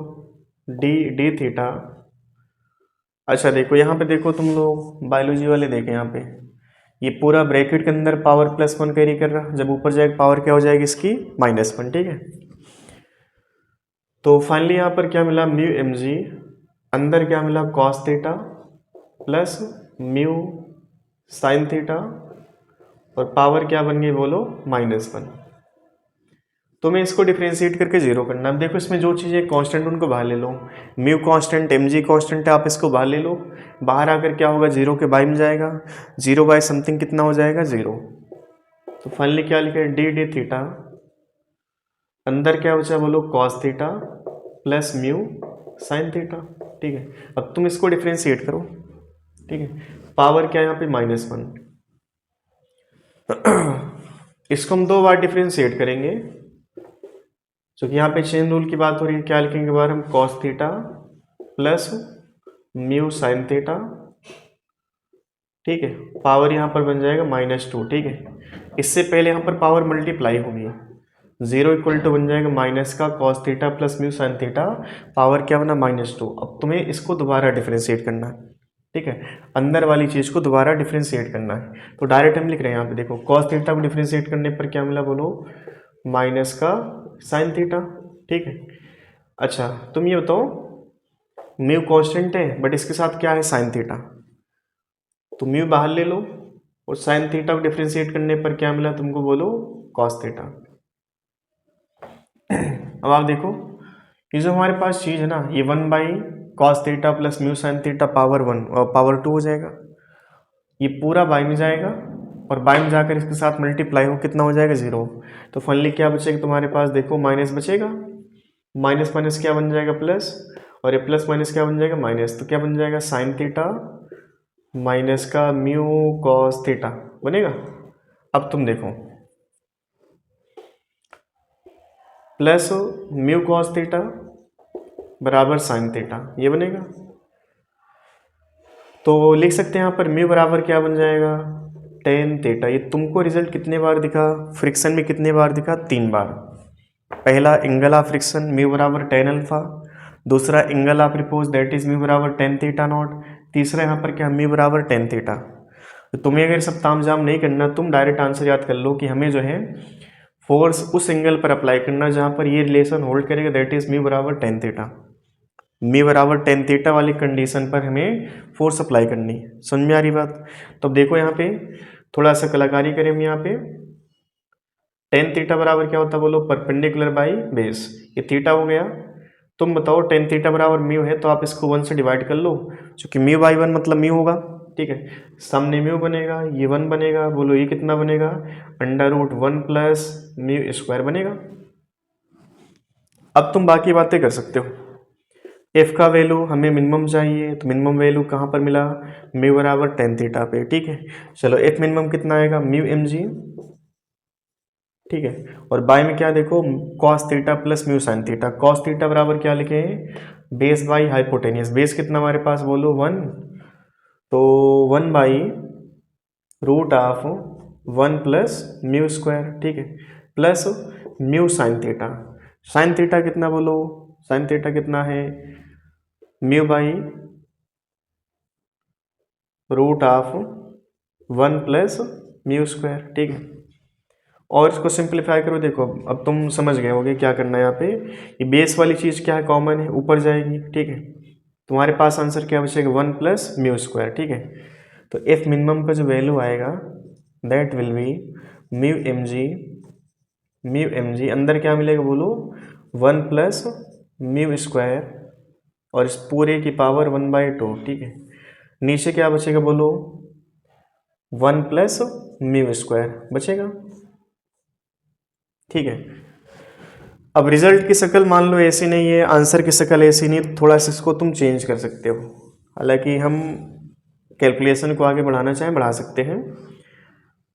Speaker 1: डी डी थीटा। अच्छा देखो यहाँ पे, देखो तुम लोग बायोलॉजी वाले देखें यहाँ पे, ये पूरा ब्रैकेट के अंदर पावर +1 कैरी कर रहा, जब ऊपर जाएगा पावर क्या हो जाएगी इसकी, -1, ठीक है। तो फाइनली यहाँ पर क्या मिला, म्यू एम जी, अंदर क्या मिला, cos theta plus mu sine theta, और पावर क्या बन गई बोलो, -1। तो मैं इसको डिफ्रेंशिएट करके 0 करना। अब देखो इसमें जो चीज़ें कांस्टेंट उनको बाहर ले लो, mu constant m g constant है, आप इसको बाहर ले लो, बाहर आकर क्या होगा, 0 के बाई में जाएगा, 0 बाई समथिंग कितना हो जाएगा, 0। तो फाइनली क्या लिखे, डी डी थीटा अंदर क्या बचा बोलो, cos theta plus mu sign theta. ठीक है, अब तुम इसको डिफ्रेंशिएट करो। ठीक है, पावर क्या है यहाँ पे -1, इसको हम 2 बार डिफ्रेंशिएट करेंगे, क्योंकि यहाँ पे चेन रूल की बात हो रही है। क्या लिखेंगे बार हम, cos theta plus mu sign theta. ठीक है, पावर यहाँ पर बन जाएगा -2। ठीक है, इससे पहले यहाँ पर पावर मल्टीप्लाई होगी, 0 इक्वल टू बन जाएगा माइनस का cos theta plus mu sine theta, power क्या बना -2। अब तुम्हें इसको दोबारा डिफ्रेंशिएट करना है। ठीक है, अंदर वाली चीज़ को दोबारा डिफ्रेंशिएट करना है। तो डायरेक्ट हम लिख रहे हैं यहाँ पे, देखो कॉस थीटा को डिफ्रेंशिएट करने पर क्या मिला बोलो, माइनस का साइन थीटा। ठीक है, अच्छा तुम ये बताओ, म्यू कांस्टेंट है बट इसके साथ क्या है, साइन थीटा, तो म्यू बाहर ले लो और साइन थीटा को डिफ्रेंशिएट करने पर क्या मिला तुमको बोलो, कॉस थीटा। अब आप देखो, ये जो हमारे पास चीज़ है ना, ये 1/cos theta plus mu sine theta power 1 और पावर 2 हो जाएगा। ये पूरा बाई में जाएगा और बाई में जाकर इसके साथ मल्टीप्लाई हो कितना हो जाएगा, 0। तो फाइनली क्या बचेगा तुम्हारे पास, देखो माइनस बचेगा, माइनस माइनस क्या बन जाएगा प्लस, और ये प्लस माइनस क्या बन जाएगा माइनस, तो क्या बन जाएगा साइन थीटा माइनस का म्यू कॉस थीटा बनेगा। अब तुम देखो, प्लस म्यू कॉस थीटा बराबर साइन थीटा, ये बनेगा। तो लिख सकते हैं यहाँ पर म्यू बराबर क्या बन जाएगा, टेन थीटा। ये तुमको रिजल्ट कितने बार दिखा, फ्रिक्शन में कितने बार दिखा, 3 बार। पहला एंगल ऑफ फ्रिक्शन म्यू बराबर टेन अल्फा, दूसरा angle of repose that is mu बराबर टेन थीटा नॉट, तीसरा यहाँ पर क्या, म्यू बराबर टेन थीटा। तो तुम्हें अगर सब तामझाम नहीं करना, तुम डायरेक्ट आंसर याद कर लो कि हमें जो है फोर्स उस एंगल पर अप्लाई करना जहाँ पर ये रिलेशन होल्ड करेगा, दैट इज म्यू बराबर टेन थीटा। म्यू बराबर टेन थीटा वाली कंडीशन पर हमें फोर्स अप्लाई करनी है। समझ में आ रही बात। तो अब देखो यहाँ पे थोड़ा सा कलाकारी करें हम यहाँ पे, टेन थीटा बराबर क्या होता है बोलो, परपेंडिकुलर बाई बेस, ये थीटा हो गया। तुम बताओ टेन थीटा बराबर म्यू है तो आप इसको 1 से डिवाइड कर लो, क्योंकि म्यू बाई 1 मतलब म्यू होगा। ठीक है, सामने म्यू बनेगा, ये 1 बनेगा, बोलो ये कितना बनेगा, √1 प्लस म्यू स्क्वायर बनेगा। अब तुम बाकी बातें कर सकते हो। एफ का वैल्यू हमें मिनिमम चाहिए, तो मिनिमम वैल्यू कहाँ पर मिला, म्यू बराबर टेन थीटा पे। ठीक है, चलो एफ मिनिमम कितना आएगा, म्यू एम जी। ठीक है, और बाय में क्या देखो, cos theta plus mu sine theta. Cos theta बराबर क्या लिखे हैं, बेस बाई हाइपोटेनियस। बेस कितना हमारे पास बोलो 1, तो 1/√1 प्लस म्यू स्क्वायर। ठीक है, plus mu sine theta. Sine theta कितना बोलो, साइन थीटा कितना है, mu by √1 plus mu square. ठीक है, और इसको सिंप्लीफाई करो। देखो अब तुम समझ गए होगे क्या करना है यहाँ पे, ये बेस वाली चीज़ क्या है, कॉमन है, ऊपर जाएगी। ठीक है, तुम्हारे पास आंसर क्या बचेगा, 1 प्लस म्यू स्क्वायर। ठीक है, तो एफ मिनिमम का जो वैल्यू आएगा that will be mu m g. Mu m g अंदर क्या मिलेगा बोलो, 1 प्लस म्यू स्क्वायर और इस पूरे की पावर 1/2। ठीक है, नीचे क्या बचेगा बोलो, 1 प्लस म्यू स्क्वायर बचेगा। ठीक है, अब रिजल्ट की शक्ल मान लो ऐसी नहीं है, आंसर की शक्ल ऐसी नहीं, तो थोड़ा सा इसको तुम चेंज कर सकते हो। हालांकि हम कैलकुलेशन को आगे बढ़ाना चाहें बढ़ा सकते हैं।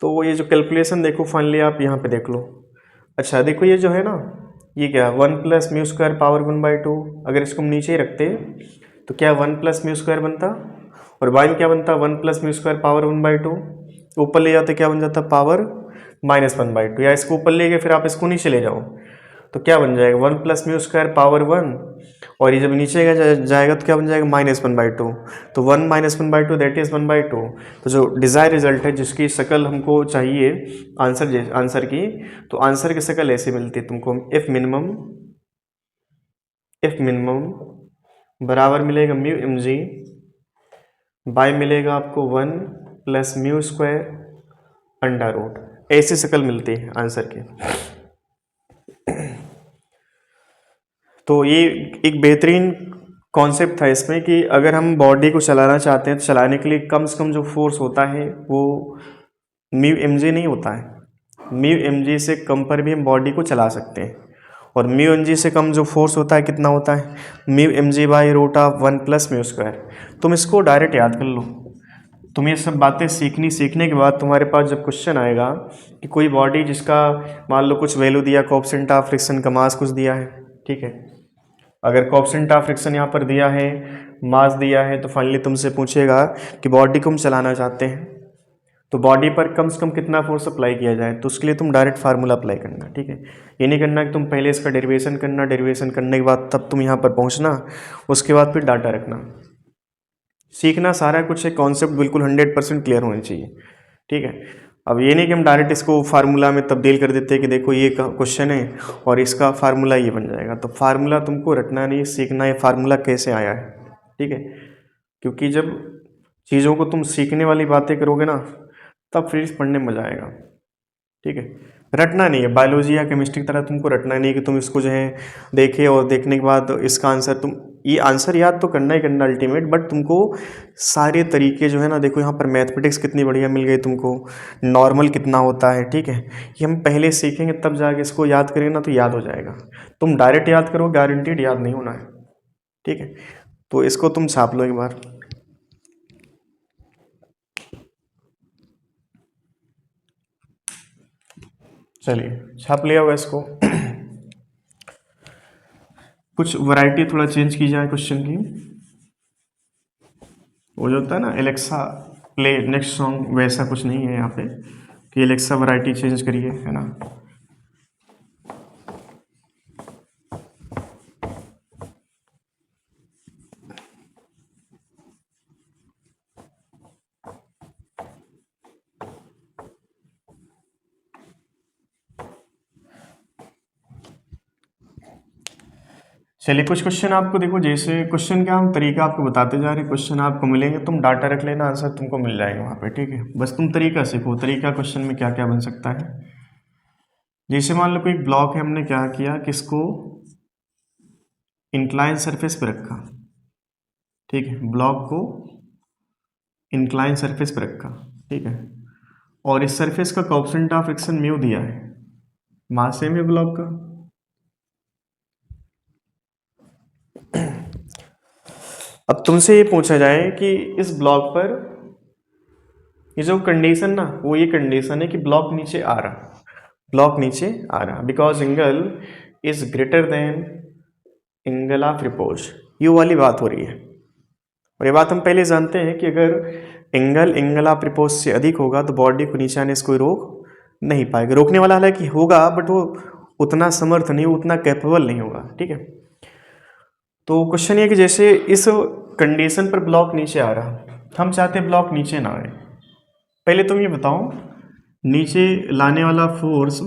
Speaker 1: तो ये जो कैलकुलेशन देखो फाइनली आप यहाँ पे देख लो। अच्छा देखो ये जो है ना, ये क्या, 1 प्लस म्यू स्क्वायर पावर 1/2। अगर इसको हम नीचे ही रखते तो क्या 1 प्लस म्यू स्क्वायर बनता, और बाई में क्या बनता, 1 प्लस म्यू स्क्वायर पावर 1/2। ऊपर ले जाते क्या बन जाता, पावर -1/2, या इसको ऊपर ले गए फिर आप इसको नीचे ले जाओ तो क्या बन जाएगा, 1 प्लस म्यू स्क्वायर पावर 1, और ये जब नीचे जाएगा तो क्या बन जाएगा, -1/2। तो 1 -1/2 दैट इज 1/2। तो जो डिज़ायर रिजल्ट है, जिसकी शक्ल हमको चाहिए आंसर की, तो आंसर की शक्ल ऐसे मिलती है तुमको, एफ मिनिमम बराबर मिलेगा म्यू एम जी बाय मिलेगा आपको 1 प्लस म्यू स्क्वायर √, ऐसी शक्ल मिलती है आंसर की। तो ये एक बेहतरीन कॉन्सेप्ट था इसमें कि अगर हम बॉडी को चलाना चाहते हैं तो चलाने के लिए कम से कम जो फोर्स होता है वो म्यू एम जी नहीं होता है, म्यू एम जी से कम पर भी हम बॉडी को चला सकते हैं। और म्यू एम जी से कम जो फोर्स होता है कितना होता है, mu m g by root of 1 plus mu square. तुम इसको डायरेक्ट याद कर लो। तुम ये सब बातें सीखने के बाद तुम्हारे पास जब क्वेश्चन आएगा कि कोई बॉडी जिसका मान लो कुछ वैल्यू दिया, कोएफिशिएंट ऑफ फ्रिक्शन का मास कुछ दिया है, ठीक है, अगर कोएफिशिएंट ऑफ फ्रिक्शन यहाँ पर दिया है, मास दिया है, तो फाइनली तुमसे पूछेगा कि बॉडी को हम चलाना चाहते हैं तो बॉडी पर कम से कम कितना फोर्स अप्लाई किया जाए, तो उसके लिए तुम डायरेक्ट फार्मूला अप्लाई करना, ठीक है। ये नहीं करना कि तुम पहले इसका डेरिवेशन करना, डेरिवेशन करने के बाद तब तुम यहाँ पर पहुँचना, उसके बाद फिर डाटा रखना। सीखना सारा कुछ है, कॉन्सेप्ट बिल्कुल 100% क्लियर होनी चाहिए, ठीक है। अब ये नहीं कि हम डायरेक्ट इसको फार्मूला में तब्दील कर देते हैं कि देखो ये क्वेश्चन है और इसका फार्मूला ये बन जाएगा, तो फार्मूला तुमको रटना नहीं, सीखना है फार्मूला कैसे आया है, ठीक है। क्योंकि जब चीज़ों को तुम सीखने वाली बातें करोगे ना, तब फिर पढ़ने में मजा आएगा, ठीक है। रटना नहीं है, बायोलॉजी या केमिस्ट्री की तरह तुमको रटना नहीं है कि तुम इसको जो है देखे और देखने के बाद इसका आंसर तुम ये आंसर याद तो करना ही करना अल्टीमेट, बट तुमको सारे तरीके जो है ना, देखो यहाँ पर मैथमेटिक्स कितनी बढ़िया मिल गई तुमको, नॉर्मल कितना होता है, ठीक है, ये हम पहले सीखेंगे तब जाके इसको याद करेंगे ना तो याद हो जाएगा। तुम डायरेक्ट याद करो, गारंटीड याद नहीं होना है, ठीक है। तो इसको तुम छाप लो एक बार। चलिए छाप लिया हुआ इसको। कुछ वैरायटी थोड़ा चेंज की जाए क्वेश्चन की, वो जो होता है ना एलेक्सा प्ले नेक्स्ट सॉन्ग, वैसा कुछ नहीं है यहाँ पे कि एलेक्सा वैरायटी चेंज करिए, है ना। चलिए कुछ क्वेश्चन आपको देखो, जैसे क्वेश्चन का हम तरीका आपको बताते जा रहे हैं, क्वेश्चन आपको मिलेंगे, तुम डाटा रख लेना, आंसर तुमको मिल जाएगा वहाँ पे, ठीक है। बस तुम तरीका सीखो, तरीका क्वेश्चन में क्या क्या बन सकता है। जैसे मान लो कोई ब्लॉक है, हमने क्या किया कि इसको इंक्लाइन सरफेस पे रखा, ठीक है, ब्लॉक को इंक्लाइन सरफेस पे रखा, ठीक है, और इस सरफेस का कोएफिशिएंट ऑफ फ्रिक्शन म्यू दिया है, मास सेम है ब्लॉक का। अब तुमसे ये पूछा जाए कि इस ब्लॉक पर ये जो कंडीशन ना, वो ये कंडीशन है कि ब्लॉक नीचे आ रहा, ब्लॉक नीचे आ रहा, because angle is greater than angle of repose, ये वाली बात हो रही है। और ये बात हम पहले जानते हैं कि अगर एंगल ऑफ रिपोज से अधिक होगा तो बॉडी को नीचे आने से कोई रोक नहीं पाएगा। रोकने वाला हालांकि होगा, बट वो उतना समर्थ नहीं, उतना कैपेबल नहीं होगा, ठीक है। तो क्वेश्चन ये कि जैसे इस कंडीशन पर ब्लॉक नीचे आ रहा, हम चाहते हैं ब्लॉक नीचे ना आए। पहले तुम ये बताओ, नीचे लाने वाला फोर्स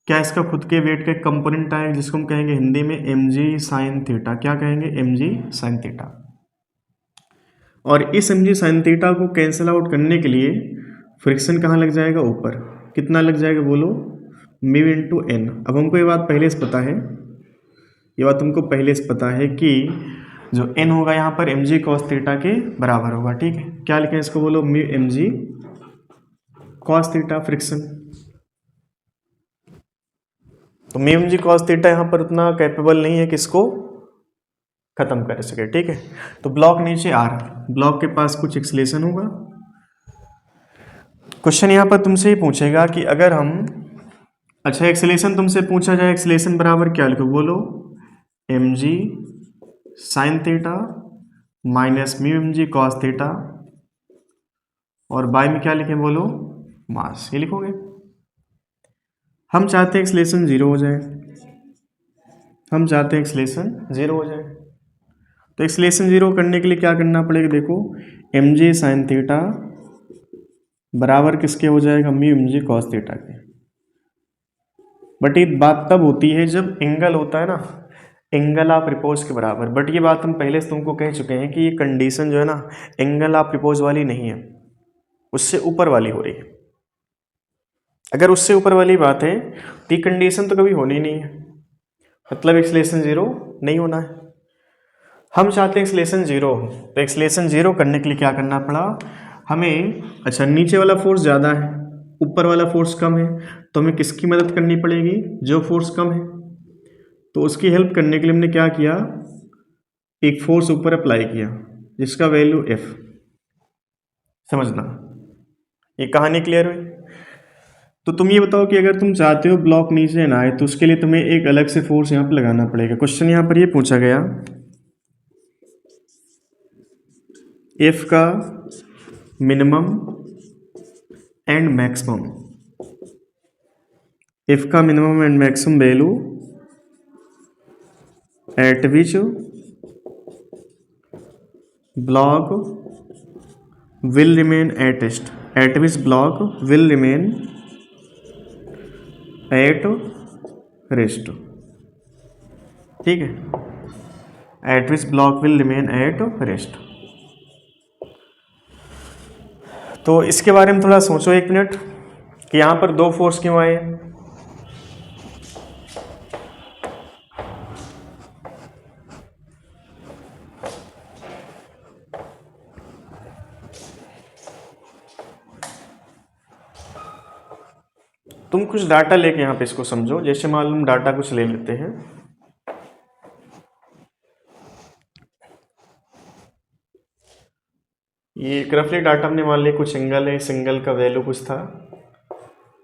Speaker 1: क्या इसका खुद के वेट का एक कंपोनेंट आएगा जिसको हम कहेंगे हिंदी में mg साइन थीटा, क्या कहेंगे mg साइन थीटा। और इस mg साइन थीटा को कैंसिल आउट करने के लिए फ्रिक्शन कहाँ लग जाएगा, ऊपर, कितना लग जाएगा बोलो, म्यू इंटू एन। अब हमको ये बात पहले से पता है, ये बात तुमको पहले से पता है कि जो n होगा यहाँ पर mg कॉस थीटा के बराबर होगा, ठीक है। क्या लिखें इसको बोलो, mu mg cos theta friction. तो म्यू mg कॉस थीटा यहाँ पर उतना कैपेबल नहीं है कि इसको खत्म कर सके, ठीक है। तो ब्लॉक नीचे आ रहा, ब्लॉक के पास कुछ एक्सीलरेशन होगा। क्वेश्चन यहाँ पर तुमसे ही पूछेगा कि अगर हम, अच्छा एक्सीलरेशन तुमसे पूछा जाए, एक्सीलरेशन बराबर क्या लिखो बोलो, mg sine theta minus mu mg cos theta, और बाय में क्या लिखें बोलो, मास, ये लिखोगे। हम चाहते हैं एक्सीलरेशन 0 हो जाए, हम चाहते हैं एक्सीलरेशन 0 हो जाए। तो एक्सीलरेशन 0 करने के लिए क्या करना पड़ेगा, देखो mg साइन थीटा बराबर किसके हो जाएगा, म्यू mg कॉस थीटा के। बट ये बात तब होती है जब एंगल होता है ना एंगल ऑफ रिपोज के बराबर। बट ये बात हम पहले से तुमको कह चुके हैं कि ये कंडीशन जो है ना एंगल ऑफ रिपोज वाली नहीं है, उससे ऊपर वाली हो रही है। अगर उससे ऊपर वाली बात है तो ये कंडीशन तो कभी होनी नहीं है, मतलब एक्सीलरेशन 0 नहीं होना है। हम चाहते हैं एक्सीलरेशन 0 हो, तो एक्सीलरेशन 0 करने के लिए क्या करना पड़ा हमें, अच्छा नीचे वाला फोर्स ज़्यादा है, ऊपर वाला फोर्स कम है, तो हमें किसकी मदद करनी पड़ेगी, जो फोर्स कम है। तो उसकी हेल्प करने के लिए हमने क्या किया, एक फोर्स ऊपर अप्लाई किया जिसका वैल्यू F। समझना, ये कहानी क्लियर हुई। तो तुम ये बताओ कि अगर तुम चाहते हो ब्लॉक नीचे ना आए तो उसके लिए तुम्हें एक अलग से फोर्स यहाँ पर लगाना पड़ेगा। क्वेश्चन यहाँ पर ये पूछा गया, F का मिनिमम एंड मैक्सिमम, F का minimum and maximum value eight which block will remain at rest, eight which block will remain at rest. ठीक है, eight which block will remain at rest. तो इसके बारे में थोड़ा सोचो एक मिनट कि यहाँ पर दो फोर्स क्यों आए। तुम कुछ डाटा लेके यहाँ पे इसको समझो। जैसे मान लो हम डाटा कुछ ले लेते हैं, ये एक रफली डाटा हमने मान लिया, कुछ एंगल है, इस एंगल का वैल्यू कुछ था,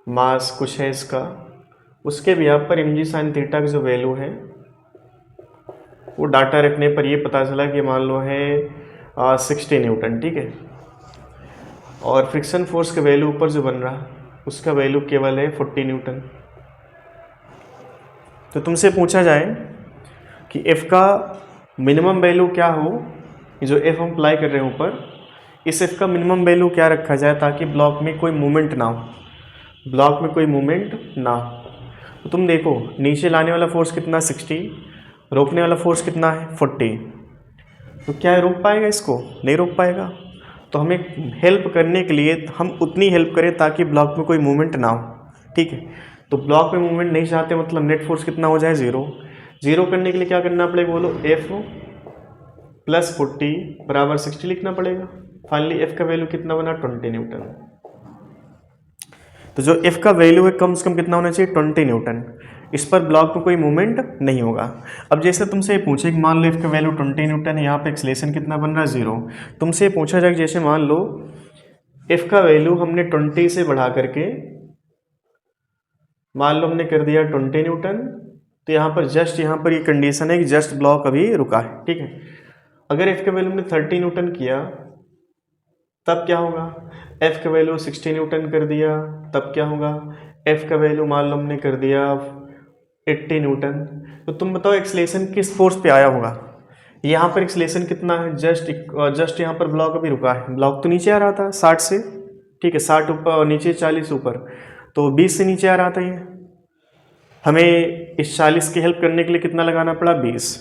Speaker 1: मास कुछ है इसका, उसके भी यहाँ पर mg sin थीटा का जो वैल्यू है वो डाटा रखने पर ये पता चला कि मान लो है 60 न्यूटन। ठीक है, और फ्रिक्शन फोर्स का वैल्यू ऊपर जो बन रहा उसका वैल्यू केवल है 40 न्यूटन। तो तुमसे पूछा जाए कि F का मिनिमम वैल्यू क्या हो, जो F हम अप्लाई कर रहे हैं ऊपर, इस F का मिनिमम वैल्यू क्या रखा जाए ताकि ब्लॉक में कोई मूवमेंट ना हो, ब्लॉक में कोई मूवमेंट ना हो। तो तुम देखो नीचे लाने वाला फोर्स कितना 60, रोकने वाला फोर्स कितना है 40, तो क्या रोक पाएगा इसको? नहीं रोक पाएगा। तो हमें हेल्प करने के लिए हम उतनी हेल्प करें ताकि ब्लॉक में कोई मूवमेंट ना हो। ठीक है, तो ब्लॉक में मूवमेंट नहीं चाहते, मतलब नेट फोर्स कितना हो जाए 0। 0 करने के लिए क्या करना पड़ेगा बोलो, F प्लस 40 बराबर 60 लिखना पड़ेगा। फाइनली F का वैल्यू कितना बना 20 न्यूटन। तो जो F का वैल्यू है कम से कम कितना होना चाहिए 20 न्यूटन। इस पर ब्लॉक में कोई मूवमेंट नहीं होगा। अब जैसे तुमसे पूछे कि मान लो F का वैल्यू 20 न्यूटन है, यहाँ पे एक्सेलरेशन कितना बन रहा है 0। तुमसे पूछा जाए जैसे मान लो F का वैल्यू हमने 20 से बढ़ा करके मान लो हमने कर दिया 20 न्यूटन, तो यहाँ पर जस्ट यहाँ पर ये कंडीशन है कि जस्ट ब्लॉक अभी रुका है। ठीक है, अगर F का वैल्यू हमने 30 न्यूटन किया तब क्या होगा, F का वैल्यू 60 न्यूटन कर दिया तब क्या होगा, F का वैल्यू मान लो हमने कर दिया 80 न्यूटन। तो तुम बताओ एक्सेलरेशन किस फोर्स पे आया होगा। यहाँ पर एक्सेलरेशन कितना है, जस्ट यहाँ पर ब्लॉक अभी रुका है, ब्लॉक तो नीचे आ रहा था 60 से। ठीक है, 60 ऊपर और नीचे 40 ऊपर, तो 20 से नीचे आ रहा था ये। हमें इस 40 की हेल्प करने के लिए कितना लगाना पड़ा 20।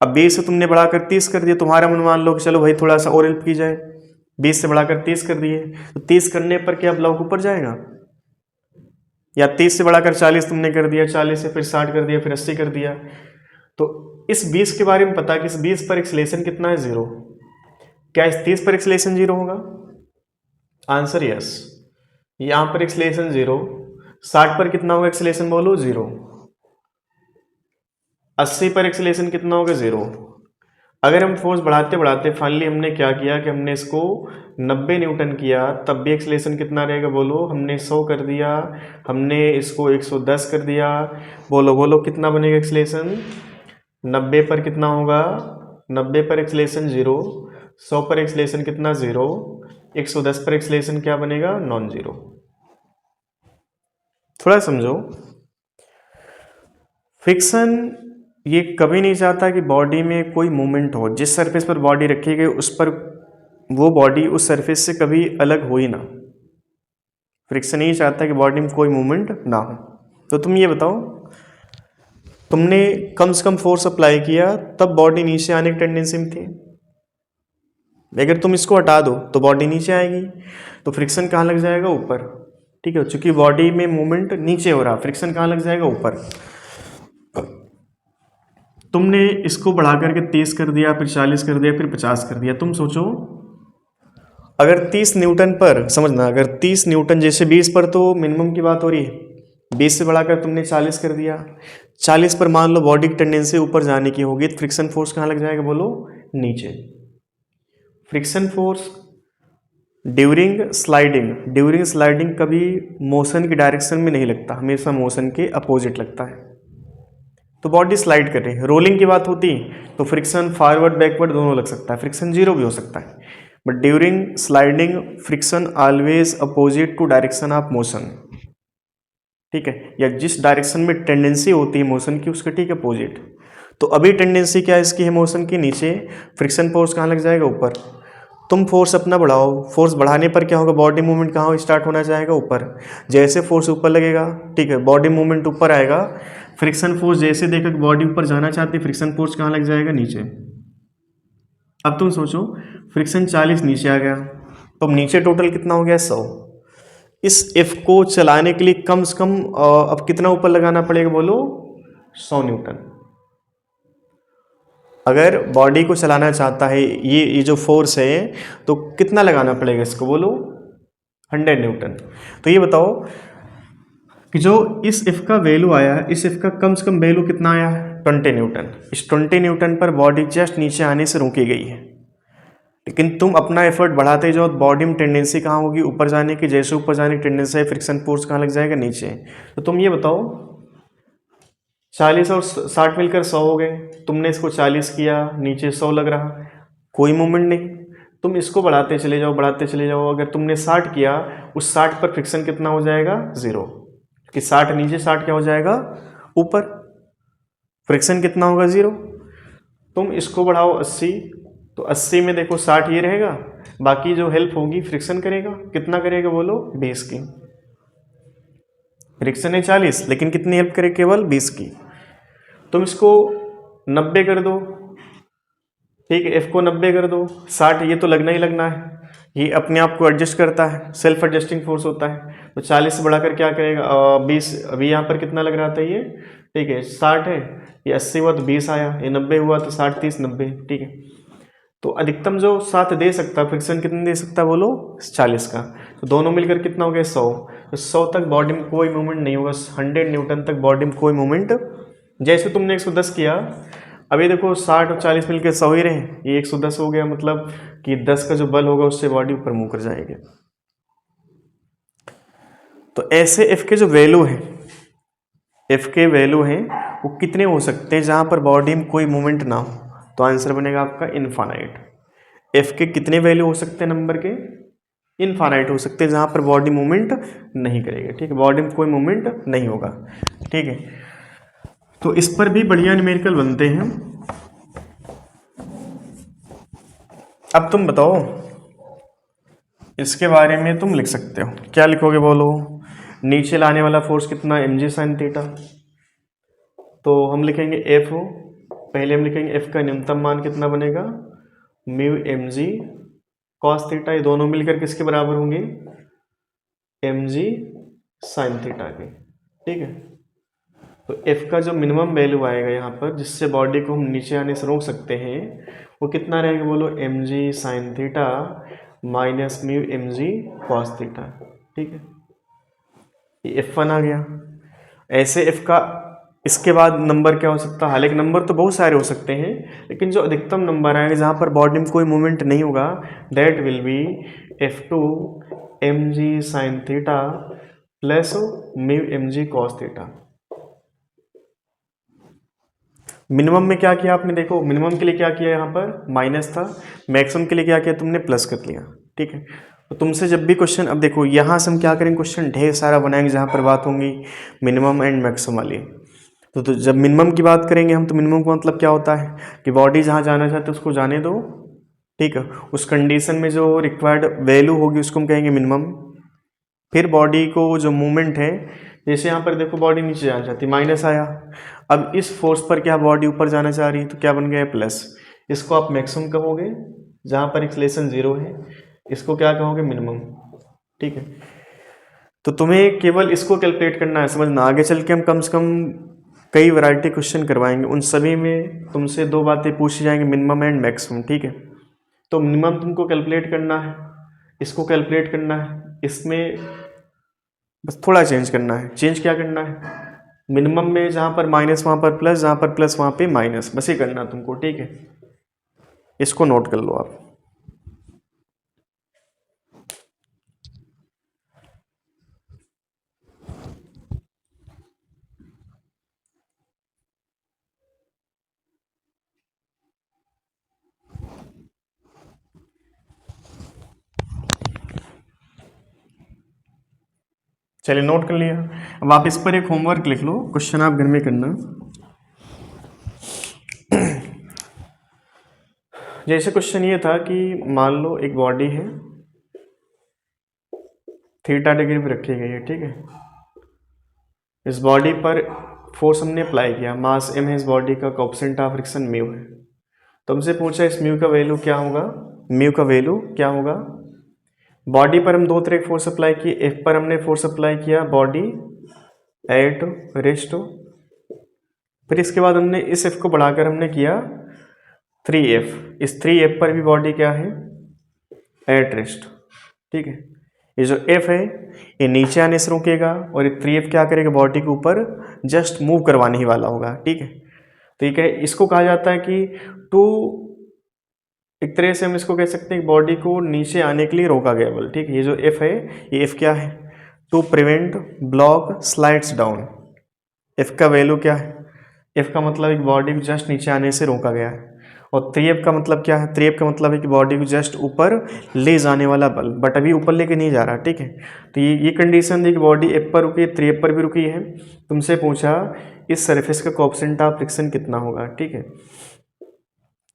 Speaker 1: अब 20 से तुमने बढ़ाकर 30 कर दिया, तुम्हारा मन मान लो कि चलो भाई थोड़ा सा और हेल्प की जाए, 20 से बढ़ाकर 30 कर दिए, तो 30 करने पर क्या ब्लॉक ऊपर जाएगा, या 30 से बढ़ाकर 40 तुमने कर दिया, 40 से फिर 60 कर दिया, फिर 80 कर दिया। तो इस 20 के बारे में पता कि इस 20 पर एक्सेलरेशन कितना है 0। क्या इस 30 पर एक्सेलरेशन 0 होगा? Answer yes. यहाँ पर एक्सेलरेशन 0, 60 पर कितना होगा एक्सेलरेशन बोलो 0, 80 पर एक्सेलरेशन कितना होगा 0। अगर हम फोर्स बढ़ाते बढ़ाते फाइनली हमने क्या किया कि हमने इसको 90 न्यूटन किया, तब भी एक्सेलरेशन कितना रहेगा बोलो, हमने 100 कर दिया, हमने इसको 110 कर दिया, बोलो बोलो कितना बनेगा एक्सेलरेशन। 90 पर कितना होगा, 90 पर एक्सेलरेशन 0, 100 पर एक्सेलरेशन कितना 0, 110 पर एक्सेलरेशन क्या बनेगा नॉन जीरो। थोड़ा समझो, फ्रिक्शन ये कभी नहीं चाहता कि बॉडी में कोई मूवमेंट हो। जिस सरफेस पर बॉडी रखी गई उस पर वो बॉडी उस सरफेस से कभी अलग हो ही ना। फ्रिक्शन यही चाहता है कि बॉडी में कोई मूवमेंट ना हो। तो तुम ये बताओ, तुमने कम से कम फोर्स अप्लाई किया तब बॉडी नीचे आने की टेंडेंसी में थी। अगर तुम इसको हटा दो तो बॉडी नीचे आएगी, तो फ्रिक्शन कहाँ लग जाएगा ऊपर। ठीक है, चूंकि बॉडी में मूवमेंट नीचे हो रहा, फ्रिक्शन कहाँ लग जाएगा ऊपर। तुमने इसको बढ़ा करके 30 कर दिया, फिर 40 कर दिया, फिर 50 कर दिया। तुम सोचो अगर 30 न्यूटन पर, समझना अगर 30 न्यूटन, जैसे 20 पर तो मिनिमम की बात हो रही है, 20 से बढ़ाकर तुमने 40 कर दिया, 40 पर मान लो बॉडी की टेंडेंसी ऊपर जाने की होगी, तो फ्रिक्शन फोर्स कहाँ लग जाएगा बोलो, नीचे। फ्रिक्शन फोर्स ड्यूरिंग स्लाइडिंग कभी मोशन की डायरेक्शन में नहीं लगता, हमेशा मोशन के अपोजिट लगता है। तो बॉडी स्लाइड कर रही है, रोलिंग की बात होती तो फ्रिक्शन फॉरवर्ड बैकवर्ड दोनों लग सकता है, फ्रिक्शन जीरो भी हो सकता है, but during sliding friction always opposite to direction of motion, ठीक है, या जिस डायरेक्शन में टेंडेंसी होती है मोशन की उसके ठीक अपोजिट। तो अभी टेंडेंसी क्या है इसकी है मोशन की नीचे, फ्रिक्शन फोर्स कहाँ लग जाएगा, ऊपर। तुम फोर्स अपना बढ़ाओ, फोर्स बढ़ाने पर क्या होगा, बॉडी मूवमेंट कहाँ स्टार्ट होना चाहेगा, ऊपर। जैसे फोर्स ऊपर लगेगा, ठीक है, बॉडी मूवमेंट ऊपर आएगा, फ्रिक्शन फोर्स जैसे देखा कि बॉडी ऊपर जाना चाहती है, फ्रिक्शन फोर्स कहाँ लग जाएगा, नीचे। अब तुम सोचो फ्रिक्शन 40 नीचे आ गया, तो नीचे टोटल कितना हो गया, 100। इस एफ को चलाने के लिए कम से कम अब कितना ऊपर लगाना पड़ेगा बोलो, 100 न्यूटन। अगर बॉडी को चलाना चाहता है ये जो फोर्स है, तो कितना लगाना पड़ेगा इसको बोलो, 100 न्यूटन। तो ये बताओ कि जो इस एफ का वैल्यू आया है, इस एफ का कम से कम वैल्यू कितना आया है, 20 न्यूटन। इस 20 न्यूटन पर बॉडी जस्ट नीचे आने से रोकी गई है, लेकिन तुम अपना एफर्ट बढ़ाते जाओ, बॉडी में टेंडेंसी कहाँ होगी, ऊपर जाने की। जैसे ऊपर जाने की टेंडेंसी है, फ्रिक्शन फोर्स कहाँ लग जाएगा, नीचे। तो तुम ये बताओ 40 और 60 मिलकर 100 हो गए, तुमने इसको 40 किया, नीचे 100 लग रहा, कोई मूवमेंट नहीं। तुम इसको बढ़ाते चले जाओ, बढ़ाते चले जाओ, अगर तुमने 60 किया, उस 60 पर फ्रिक्शन कितना हो जाएगा, 0, कि 60 नीचे, 60 क्या हो जाएगा, ऊपर, फ्रिक्शन कितना होगा, 0। तुम इसको बढ़ाओ 80, तो 80 में देखो 60 ये रहेगा, बाकी जो हेल्प होगी फ्रिक्शन करेगा, कितना करेगा बोलो, 20 की। फ्रिक्शन है 40, लेकिन कितनी हेल्प करे, केवल 20 की। तुम इसको 90 कर दो, ठीक है, एफ को 90 कर दो, 60 ये तो लगना ही लगना है, ये अपने आप को एडजस्ट करता है, सेल्फ एडजस्टिंग फोर्स होता है। तो 40 से बढ़ाकर क्या करेगा, 20, अभी यहाँ पर कितना लग रहा था ये, ठीक है, 60 है, ये 80 हुआ तो 20 आया, ये 90 हुआ तो 60 30 90, ठीक है। तो अधिकतम जो साथ दे सकता है, फ्रिक्शन कितने दे सकता है बोलो, 40 का। तो दोनों मिलकर कितना हो गया, 100। तो 100 तक बॉडी में कोई मूवमेंट नहीं होगा, 100 न्यूटन तक बॉडी में कोई मूवमेंट। जैसे तुमने 110 किया, अभी देखो 60 और 40 मिलकर 100 ही रहे, ये 110 हो गया, मतलब कि 10 का जो बल होगा उससे बॉडी ऊपर मूव कर जाएगी। तो ऐसे एफ के जो वैल्यू है, एफ के वैल्यू हैं वो कितने हो सकते हैं जहां पर बॉडी में कोई मूवमेंट ना हो, तो आंसर बनेगा आपका इनफाइनाइट। एफ के कितने वैल्यू हो सकते हैं नंबर के, इनफाइनाइट हो सकते हैं, जहां पर बॉडी मूवमेंट नहीं करेगी, ठीक है, बॉडी में कोई मूवमेंट नहीं होगा, ठीक है। तो इस पर भी बढ़िया न्यूमेरिकल बनते हैं। अब तुम बताओ इसके बारे में, तुम लिख सकते हो, क्या लिखोगे बोलो, नीचे लाने वाला फोर्स कितना, mg sin थीटा। तो हम लिखेंगे एफ हो, पहले हम लिखेंगे एफ का न्यूनतम मान कितना बनेगा, म्यू mg cos थीटा, ये दोनों मिलकर किसके बराबर होंगे, mg sin थीटा के, ठीक है। तो एफ का जो मिनिमम वैल्यू आएगा यहाँ पर, जिससे बॉडी को हम नीचे आने से रोक सकते हैं, वो कितना रहेगा बोलो, mg sin theta minus mu mg cos theta, ठीक है। ये F1 आ गया। ऐसे F का इसके बाद नंबर क्या हो सकता है, हालांकि नंबर तो बहुत सारे हो सकते हैं, लेकिन जो अधिकतम नंबर आएंगे जहाँ पर बॉडी में कोई मूवमेंट नहीं होगा, that will B F2 mg sin theta plus mu mg cos theta. Minimum में क्या किया आपने, देखो मिनिमम के लिए क्या किया, यहाँ पर माइनस था, मैक्सिमम के लिए क्या किया तुमने, प्लस कर लिया, ठीक है। तो तुमसे जब भी क्वेश्चन, अब देखो यहाँ से हम क्या करेंगे, क्वेश्चन ढेर सारा बनाएंगे जहाँ पर बात होंगी मिनिमम एंड मैक्सिमम वाली। तो जब मिनिमम की बात करेंगे हम, तो मिनिमम का मतलब क्या होता है कि बॉडी जहाँ जाना चाहते है उसको जाने दो, ठीक है, उस कंडीशन में जो रिक्वायर्ड वैल्यू होगी उसको हम कहेंगे मिनिमम। फिर बॉडी को जो मूवमेंट है, जैसे यहाँ पर देखो बॉडी नीचे जाना चाहती, माइनस आया, अब इस फोर्स पर क्या बॉडी ऊपर जाना चाह रही है, तो क्या बन गया प्लस, इसको आप मैक्सिमम कहोगे जहाँ पर एक्सलेशन 0 है, इसको क्या कहोगे, मिनिमम, ठीक है। तो तुम्हें केवल इसको कैलकुलेट करना है, समझना, आगे चल के हम कम से कम कई वैरायटी क्वेश्चन करवाएंगे, उन सभी में तुमसे 2 बातें पूछी जाएंगी, मिनिमम एंड मैक्सिमम, ठीक है। तो मिनिमम तुमको कैलकुलेट करना है, इसको कैलकुलेट करना है, इसमें बस थोड़ा चेंज करना है। चेंज क्या करना है, मिनिमम में जहाँ पर माइनस वहाँ पर प्लस, जहाँ पर प्लस वहाँ पे माइनस, बस ये करना तुमको, ठीक है। इसको नोट कर लो आप। चलिए नोट कर लिया। अब आप इस पर एक होमवर्क लिख लो, क्वेश्चन आप घर में करना। जैसे क्वेश्चन ये था कि मान लो एक बॉडी है, थीटा डिग्री पे रखी गई है, ठीक है। इस बॉडी पर फोर्स हमने अप्लाई किया, मास m है, इस बॉडी का कोएफिशिएंट ऑफ फ्रिक्शन म्यू है। तो हमसे पूछा इस म्यू का वैल्यू क्या होगा, म्यू का वैल्यू क्या होगा। बॉडी पर हम दो तरह की फोर्स अप्लाई किए, एफ पर हमने फोर्स अप्लाई किया, बॉडी एट रेस्ट, फिर इसके बाद हमने इस एफ को बढ़ाकर हमने किया 3f, इस 3f पर भी बॉडी क्या है, एट रेस्ट, ठीक है। ये जो f है ये नीचे आने से रुकेगा और ये 3f क्या करेगा, बॉडी के ऊपर जस्ट मूव करवाने ही वाला होगा, ठीक है। ठीक है, इसको कहा जाता है कि टू, एक तरह से हम इसको कह सकते हैं कि बॉडी को नीचे आने के लिए रोका गया बल, ठीक है। ये जो f है, ये f क्या है, to prevent block slides down. f का वैल्यू क्या है, f का मतलब एक बॉडी को जस्ट नीचे आने से रोका गया है। और 3f का मतलब क्या है, 3f का मतलब है कि बॉडी को जस्ट ऊपर ले जाने वाला बल, बट अभी ऊपर लेके नहीं जा रहा, ठीक है। तो ये कंडीशन थी कि बॉडी f पर रुकी, 3f पर भी रुकी है। तुमसे पूछा इस सरफेस का कोएफिशिएंट ऑफ फ्रिक्शन कितना होगा, ठीक है।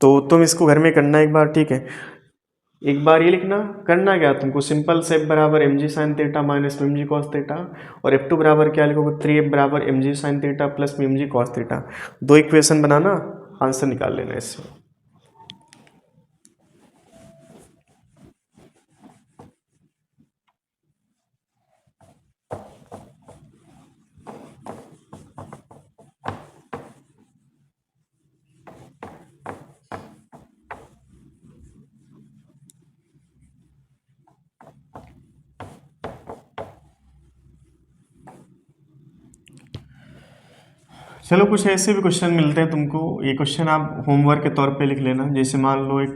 Speaker 1: तो तुम इसको घर में करना एक बार, ठीक है। एक बार ये लिखना, करना क्या तुमको, सिंपल से f बराबर mg sine theta minus mg cos theta, और f2 बराबर क्या लिखोगे, 3f बराबर mg sine theta plus mg cos theta. दो इक्वेशन बनाना, आंसर निकाल लेना इससे। चलो कुछ ऐसे भी क्वेश्चन मिलते हैं तुमको, ये क्वेश्चन आप होमवर्क के तौर पे लिख लेना। जैसे मान लो एक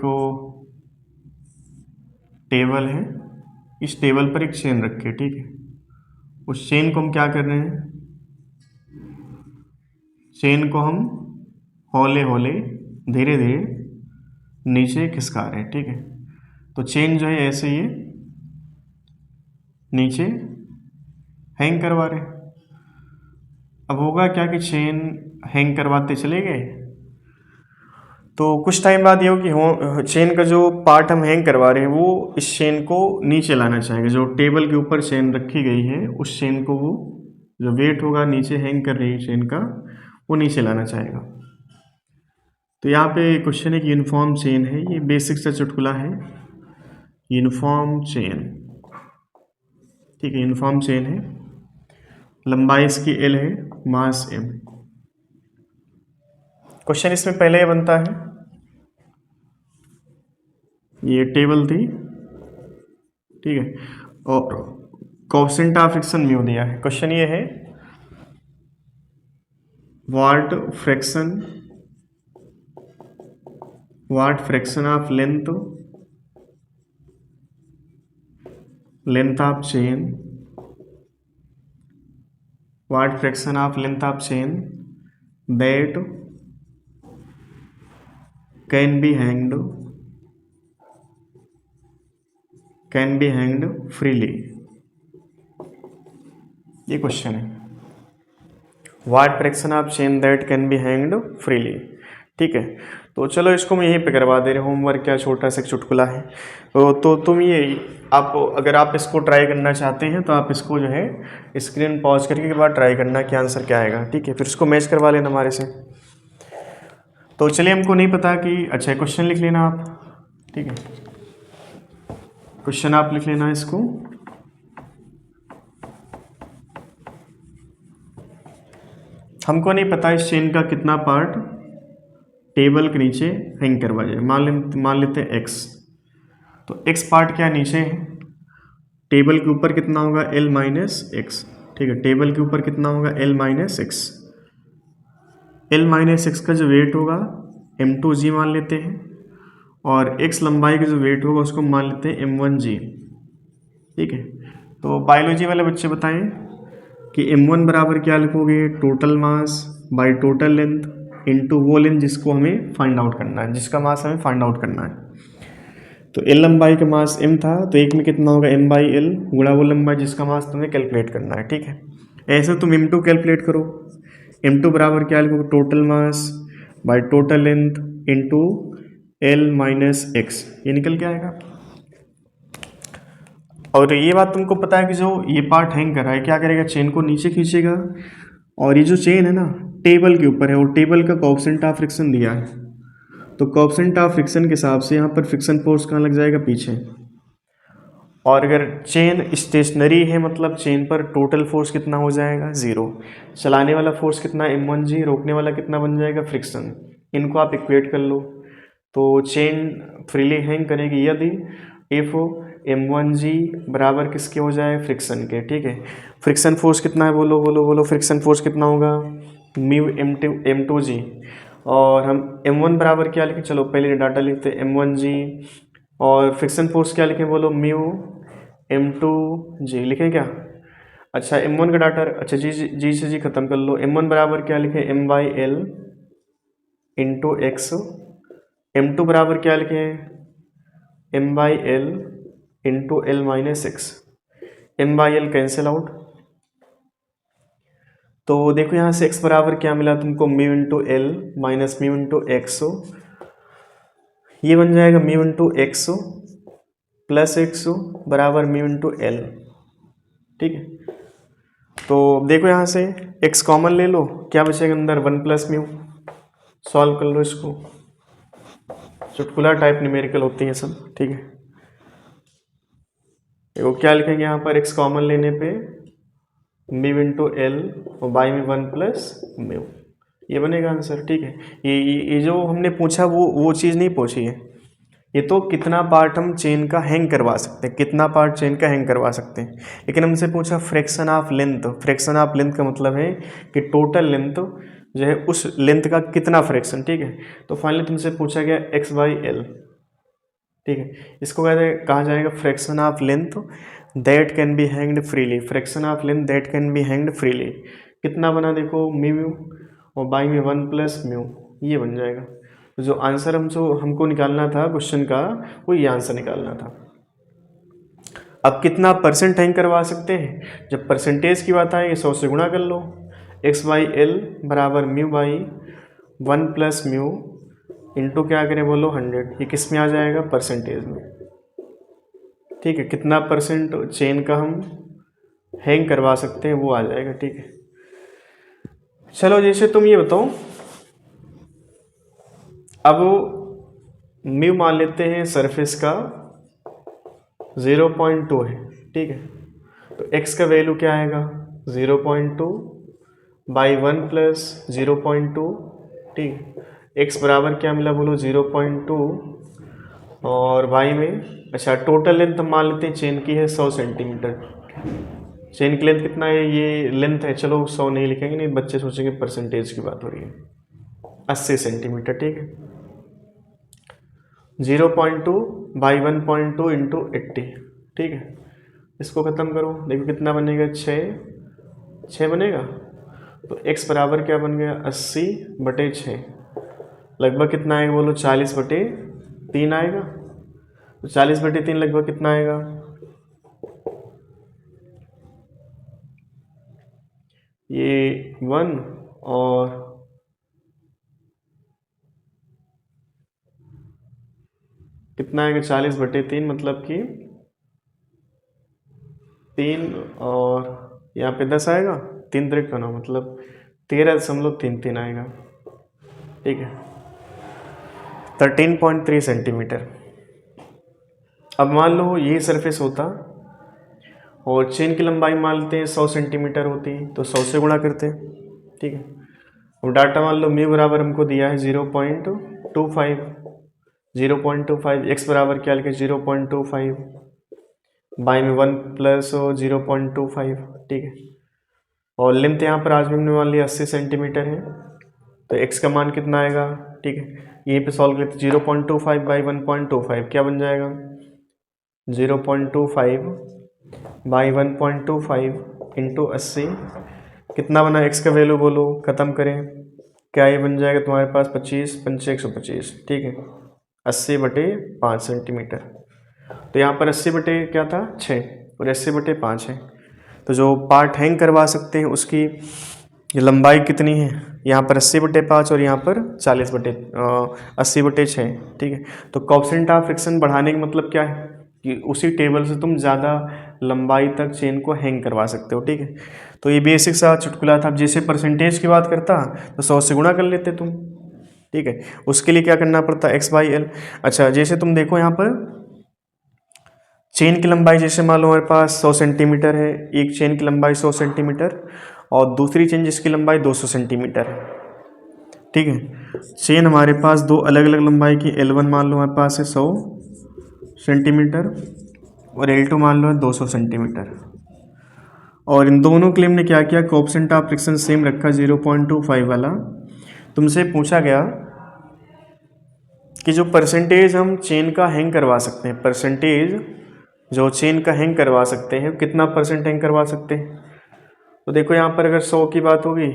Speaker 1: टेबल है, इस टेबल पर एक चेन रखी है, ठीक है। उस चेन को हम क्या कर रहे हैं, चेन को हम हौले हौले धीरे धीरे नीचे खिसका रहे हैं, ठीक है। तो चेन जो है ऐसे ही नीचे हैंग करवा रहे हैं। अब होगा क्या कि चेन हैंग करवाते चले गए, तो कुछ टाइम बाद ये हो कि चेन का जो पार्ट हम हैंग करवा रहे हैं वो इस चेन को नीचे लाना चाहेगा। जो टेबल के ऊपर चेन रखी गई है उस चेन को, वो जो वेट होगा नीचे हैंग कर रही है चेन का, वो नीचे लाना चाहेगा। तो यहाँ पे क्वेश्चन है कि यूनिफॉर्म चेन है, ये बेसिक सा चुटकुला है, यूनिफॉर्म चेन, ठीक है। यूनिफॉर्म चेन है, लंबाई इसकी L है, मास M। क्वेश्चन इसमें पहले ये बनता है, ये टेबल थी, ठीक है, और कोएफिशिएंट ऑफ फ्रिक्शन म्यू दिया है। क्वेश्चन ये है what fraction of length of chain, what fraction of length of chain that can be hanged freely। ये क्वेश्चन है, what fraction of chain that can be hanged freely, ठीक है। तो चलो इसको मैं यहीं पे करवा दे रहे, होमवर्क क्या छोटा सा चुटकुला है। तो तुम ये आप अगर आप इसको ट्राई करना चाहते हैं तो आप इसको जो है स्क्रीन पॉज करके के बाद ट्राई करना कि आंसर क्या आएगा, ठीक है। फिर इसको मैच करवा लेना हमारे से। तो चलिए, हमको नहीं पता कि, अच्छा क्वेश्चन लिख लेना आप, ठीक है। क्वेश्चन आप लिख लेना इसको, हमको नहीं पता इस चेन का कितना पार्ट टेबल के नीचे हैंग करवा जाए। मान लेते हैं x, तो x पार्ट क्या नीचे है, टेबल के ऊपर कितना होगा L माइनस एक्स, ठीक है। टेबल के ऊपर कितना होगा L-6। L-6 का जो वेट होगा M2G मान लेते हैं, और x लंबाई का जो वेट होगा उसको मान लेते हैं M1G। ठीक है। तो बायोलॉजी वाले बच्चे बताएं कि M1 बराबर क्या लिखोगे, total mass by total length into वो लेंथ जिसको हमें फाइंड आउट करना है, जिसका मास हमें फाइंड आउट करना है। तो L लंबाई का मास M था, तो एक में कितना होगा M/L गुणा वो लंबाई जिसका मास तुम्हें कैलकुलेट करना है। ठीक है। ऐसे तुम M2 कैलकुलेट करो। M2 बराबर क्या लिखोगे, total mass by total length into L-x, ये निकल के आएगा। और ये बात तुमको पता है कि जो ये पार्ट हैंग कर रहा है क्या करेगा, चेन को नीचे खींचेगा, और ये जो चेन है ना टेबल के ऊपर है, और टेबल का कोएफिशिएंट ऑफ फ्रिक्शन दिया है, तो कोएफिशिएंट ऑफ फ्रिक्शन के हिसाब से यहाँ पर फ्रिक्शन फोर्स कहाँ लग जाएगा, पीछे। और अगर चेन स्टेशनरी है मतलब चेन पर टोटल फोर्स कितना हो जाएगा, 0। चलाने वाला फोर्स कितना, M1G, रोकने वाला कितना बन जाएगा, फ्रिक्शन। इनको आप इक्वेट कर लो तो चेन फ्रीली हैंग करेगी यदि इफ M1G बराबर किसके हो जाए, फ्रिक्शन के। ठीक है। फ्रिक्शन फोर्स कितना है, बोलो बोलो बोलो, फ्रिक्शन फोर्स कितना होगा, म्यू M2G। और हम M1 बराबर क्या लिखें, चलो पहले डाटा लिखते हैं, M1G, और फ्रिक्शन फोर्स क्या लिखें, बोलो म्यू M2G लिखें क्या। अच्छा M1 का डाटा, अच्छा जी से जी खत्म कर लो। M1 बराबर क्या लिखें, M/L इंटू एक्स। M2 बराबर क्या लिखें, M/L into L-x। M/L cancel out, तो देखो यहाँ से x बराबर क्या मिला तुमको, mu into L minus mu into x, ये बन जाएगा mu into x plus x बराबर म्यू इंटू L। ठीक है। तो देखो यहाँ से x कॉमन ले लो, क्या बचेगा अंदर, 1 प्लस म्यू। सॉल्व कर लो इसको, चुटकुला टाइप न्यूमेरिकल होती है सब। ठीक है। देखो क्या लिखेंगे यहाँ पर, x कॉमन लेने पे म्यू इंटू L और बाई में 1 प्लस म्यू, ये बनेगा आंसर। ठीक है। ये जो हमने पूछा वो चीज़ नहीं पूछी है, ये तो कितना पार्ट हम चेन का हैंग करवा सकते हैं, कितना पार्ट चेन का हैंग करवा सकते हैं। लेकिन हमसे पूछा fraction of length. Fraction of length का मतलब है कि टोटल लेंथ जो है उस लेंथ का कितना फ्रैक्शन। ठीक है। तो फाइनली तुमसे पूछा गया x/L। ठीक है। इसको कहा जाएगा fraction of length that can be hanged freely. Fraction of length that can be hanged freely कितना बना, देखो म्यू और बाई में 1 प्लस म्यू, ये बन जाएगा। तो जो आंसर हमको निकालना था क्वेश्चन का, वो ये आंसर निकालना था। अब कितना परसेंट हैंग करवा सकते हैं, जब परसेंटेज की बात आए 100 से गुणा कर लो। x/L बराबर mu by 1 plus mu into क्या करें, बोलो 100, ये किस में आ जाएगा, परसेंटेज में। ठीक है। कितना परसेंट चेन का हम हैंग करवा सकते हैं वो आ जाएगा। ठीक है। चलो जैसे तुम ये बताओ, अब म्यू मान लेते हैं सरफेस का 0.2 है। ठीक है। तो x का वैल्यू क्या आएगा, 0.2 बाई 1 प्लस 0.2। ठीक है। x बराबर क्या मिला, बोलो 0.2, और y में, अच्छा टोटल लेंथ हम मान लेते हैं चेन की है 100 सेंटीमीटर। चेन की लेंथ कितना है, ये लेंथ है, चलो 100 नहीं लिखेंगे, नहीं बच्चे सोचेंगे परसेंटेज की बात हो रही है, 80 सेंटीमीटर। ठीक है। 0.2 बाई 1.2 इंटू 80। ठीक है। इसको ख़त्म करो, देखो कितना बनेगा, 6 बनेगा। तो x बराबर क्या बन गया, 80/6, लगभग कितना आएगा, बोलो 40/3 आएगा। तो 40/3 लगभग कितना आएगा, ये 1 और कितना आएगा, 40/3 मतलब कि 3, और यहाँ पे 10 आएगा, 3 त्रिक का 9 मतलब 13.33 आएगा। ठीक है। 13.3 सेंटीमीटर। अब मान लो ये सरफेस होता और चेन की लंबाई मान लेते हैं 100 सेंटीमीटर होती, तो 100 से गुणा करते। ठीक है। अब डाटा मान लो म्यू बराबर हमको दिया है 0.25, 0.25, एक्स बराबर क्या लिखे 0.25, बाई में 1 प्लस 0.25। ठीक है। और लेंथ यहाँ पर आज भी हमने मान लिया 80 सेंटीमीटर है, तो x का मान कितना आएगा, ठीक है। यहीं पे सॉल्व करते 0.25 बाई 1.25 क्या बन जाएगा, 0.25 बाई 1.25 इंटू 80, कितना बना x का वैल्यू बोलो, ख़त्म करें, क्या ये बन जाएगा तुम्हारे पास 25 पंचे 125, ठीक है, 80/5 सेंटीमीटर। तो यहाँ पर 80 क्या था 6 और 80/5 है, तो जो पार्ट हैंग करवा सकते हैं उसकी लंबाई कितनी है, यहाँ पर 80/5 और यहाँ पर 80/6, ठीक है। तो कोएफिशिएंट ऑफ फ्रिक्शन बढ़ाने का मतलब क्या है कि उसी टेबल से तुम ज़्यादा लंबाई तक चेन को हैंग करवा सकते हो, ठीक है। तो ये बेसिक सा चुटकुला था। अब जैसे परसेंटेज की बात करता तो 100 से गुणा कर लेते तुम, ठीक है। उसके लिए क्या करना पड़ता x/l। अच्छा, जैसे तुम देखो यहाँ पर चेन की लंबाई जैसे मान लो हमारे पास 100 सेंटीमीटर है, एक चेन की लंबाई 100 सेंटीमीटर और दूसरी चेन जिसकी लंबाई 200 सेंटीमीटर है, ठीक है। चेन हमारे पास दो अलग अलग लंबाई की, L1 मान लो हमारे पास है 100 सेंटीमीटर और L2 मान लो है 200 सेंटीमीटर। और इन दोनों के लिए हमने क्या किया, कोएफिशिएंट ऑफ फ्रिक्शन सेम रखा 0.25 वाला। तुमसे पूछा गया कि जो परसेंटेज हम चेन का हैंग करवा सकते हैं, परसेंटेज जो चेन का हैंग करवा सकते हैं कितना परसेंट हैंग करवा सकते हैं। तो देखो यहाँ पर अगर 100 की बात होगी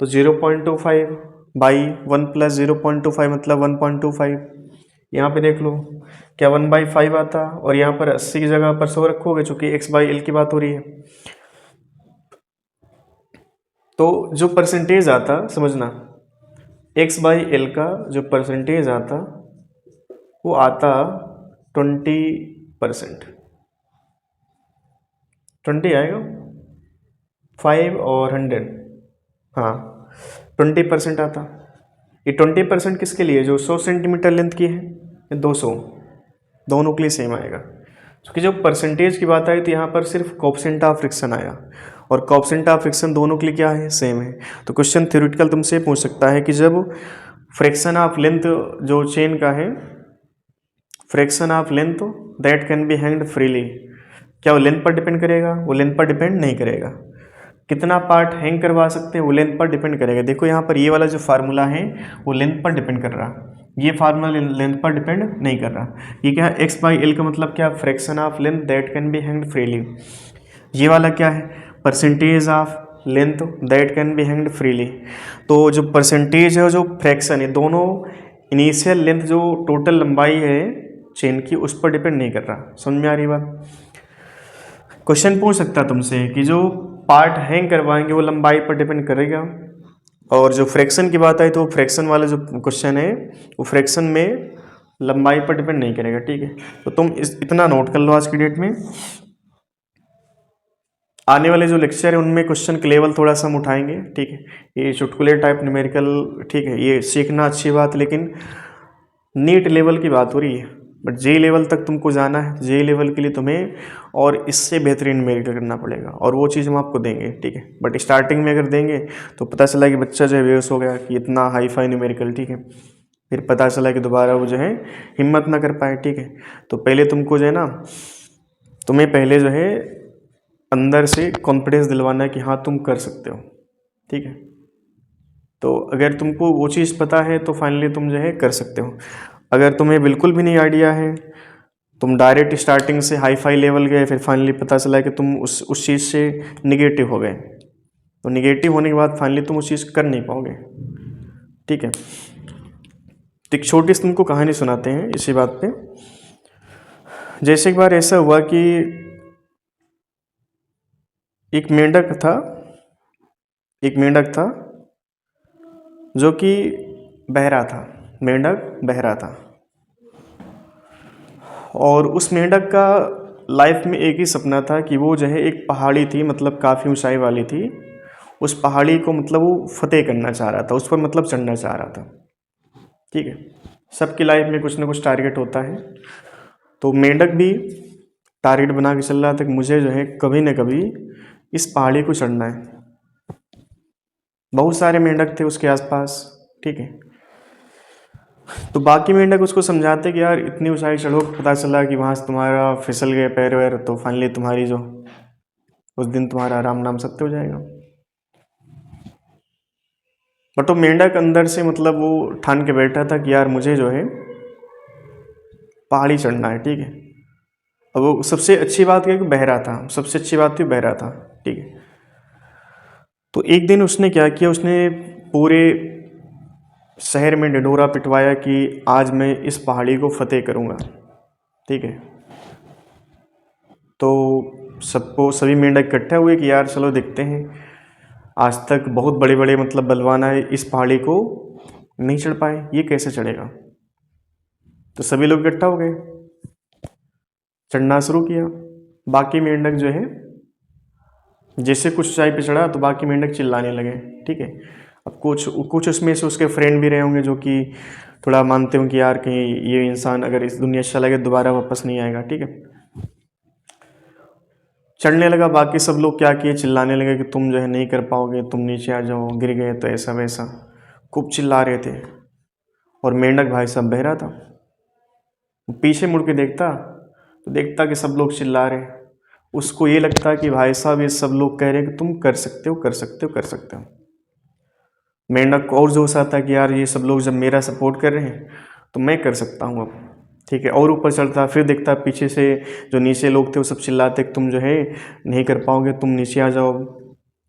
Speaker 1: तो 0.25 बाई 1 प्लस 0.25 मतलब 1.25। यहाँ पे देख लो क्या 1/5 आता, और यहाँ पर 80 की जगह पर 100 रखोगे चूंकि x/l की बात हो रही है। तो जो परसेंटेज आता, समझना, x/l का जो परसेंटेज आता वो आता 20%। 20 आएगा, 5 और 100, हाँ 20% आता। ये 20% किसके लिए, जो 100 सेंटीमीटर लेंथ की है, 200, दोनों के लिए सेम आएगा। क्योंकि जब परसेंटेज की बात आई तो यहाँ पर सिर्फ कोएफिशिएंट ऑफ फ्रिक्शन आया, और कोएफिशिएंट ऑफ फ्रिक्शन दोनों के लिए क्या है, सेम है। तो क्वेश्चन थ्योरेटिकल तुमसे पूछ सकता है कि जब फ्रैक्शन ऑफ लेंथ जो चेन का है, fraction of length that can be hanged freely, क्या वो लेंथ पर डिपेंड करेगा, वो लेंथ पर डिपेंड नहीं करेगा। कितना पार्ट हैंग करवा सकते हैं वो लेंथ पर डिपेंड करेगा। देखो यहाँ पर ये वाला जो फार्मूला है वो लेंथ पर डिपेंड कर रहा, ये फार्मूला लेंथ पर डिपेंड नहीं कर रहा। ये क्या है, x/l का मतलब क्या, fraction of length that can be hanged freely. ये वाला क्या है, percentage of length that can be hanged freely. तो जो परसेंटेज है, जो फ्रैक्शन है, दोनों इनिशियल लेंथ जो टोटल लंबाई है चेन की उस पर डिपेंड नहीं कर रहा। समझ में आ रही बात। क्वेश्चन पूछ सकता तुमसे कि जो पार्ट हैंग करवाएंगे वो लंबाई पर डिपेंड करेगा, और जो फ्रैक्शन की बात आई तो फ्रैक्शन वाला जो क्वेश्चन है वो फ्रैक्शन में लंबाई पर डिपेंड नहीं करेगा, ठीक है। तो तुम इतना नोट कर लो, आज की डेट में आने वाले जो लेक्चर है उनमें क्वेश्चन के लेवल थोड़ा सा हम उठाएंगे, ठीक है। ये चुटकुले टाइप न्यूमेरिकल, ठीक है, ये सीखना अच्छी बात, लेकिन नीट लेवल की बात हो रही है, बट जे लेवल तक तुमको जाना है। जे लेवल के लिए तुम्हें और इससे बेहतरीन न्यूमेरिकल करना पड़ेगा, और वो चीज़ हम आपको देंगे, ठीक है। बट स्टार्टिंग में अगर देंगे तो पता चला कि बच्चा जो है बेहोश हो गया कि इतना हाई फाई न्यूमेरिकल, ठीक है, फिर पता चला कि दोबारा वो जो है हिम्मत ना कर पाए, ठीक है। तो पहले तुमको जो है ना, तुम्हें पहले जो है अंदर से कॉन्फिडेंस दिलवाना है कि हाँ तुम कर सकते हो, ठीक है। तो अगर तुमको वो चीज़ पता है तो फाइनली तुम जो है कर सकते हो। अगर तुम्हें बिल्कुल भी नहीं आइडिया है, तुम डायरेक्ट स्टार्टिंग से हाई फाई लेवल गए, फिर फाइनली पता चला कि तुम उस चीज़ से निगेटिव हो गए, तो निगेटिव होने के बाद फाइनली तुम उस चीज़ कर नहीं पाओगे, ठीक है। तो एक छोटी सी तुमको कहानी सुनाते हैं इसी बात पे। जैसे एक बार ऐसा हुआ कि एक मेंढक था जो कि बहरा था, मेंढक बहरा था, और उस मेंढक का लाइफ में एक ही सपना था कि वो जो है एक पहाड़ी थी, मतलब काफ़ी ऊंचाई वाली थी, उस पहाड़ी को मतलब वो फतेह करना चाह रहा था, उस पर मतलब चढ़ना चाह रहा था, ठीक है। सबकी लाइफ में कुछ ना कुछ टारगेट होता है, तो मेंढक भी टारगेट बना के चल रहा था कि मुझे जो है कभी ना कभी इस पहाड़ी को चढ़ना है। बहुत सारे मेंढक थे उसके आसपास, ठीक है। तो बाकी मेंढक उसको समझाते कि यार इतनी ऊंचाई चढ़ो, पता चला कि वहाँ से तुम्हारा फिसल गए पैर वैर, तो फाइनली तुम्हारी जो उस दिन तुम्हारा राम नाम सत्य हो जाएगा। बट वो मेंढक अंदर से मतलब वो ठान के बैठा था कि यार मुझे जो है पहाड़ी चढ़ना है, ठीक है। अब वो सबसे अच्छी बात क्या है कि बहरा था, सबसे अच्छी बात थी बहरा था, ठीक है। तो एक दिन उसने क्या किया, उसने पूरे शहर में ढिढोरा पिटवाया कि आज मैं इस पहाड़ी को फतेह करूँगा, ठीक है। तो सबको सभी मेंढक इकट्ठा हुए कि यार चलो देखते हैं, आज तक बहुत बड़े बड़े मतलब बलवान आए, इस पहाड़ी को नहीं चढ़ पाए, ये कैसे चढ़ेगा। तो सभी लोग इकट्ठा हो गए, चढ़ना शुरू किया। बाकी मेंढक जो है जैसे कुछ ऊंचाई पे चढ़ा तो बाकी मेंढक चिल्लाने लगे, ठीक है। अब कुछ कुछ उसमें से उसके फ्रेंड भी रहे होंगे जो कि थोड़ा मानते होंगे कि यार कहीं ये इंसान अगर इस दुनिया से चला गया दोबारा वापस नहीं आएगा, ठीक है। चढ़ने लगा, बाकी सब लोग क्या किए, चिल्लाने लगे कि तुम जो है नहीं कर पाओगे, तुम नीचे आ जाओ, गिर गए तो ऐसा वैसा, खूब चिल्ला रहे थे। और मेंढक भाई साहब बह रहा था, पीछे मुड़ के देखता तो देखता कि सब लोग चिल्ला रहे। उसको ये लगता कि भाई साहब ये सब लोग कह रहे हैं कि तुम कर सकते हो, कर सकते हो, कर सकते हो। मेंढक को और जोश आता कि यार ये सब लोग जब मेरा सपोर्ट कर रहे हैं तो मैं कर सकता हूँ अब, ठीक है। और ऊपर चढ़ता, फिर देखता पीछे से जो नीचे लोग थे वो सब चिल्लाते कि तुम जो है नहीं कर पाओगे, तुम नीचे आ जाओ,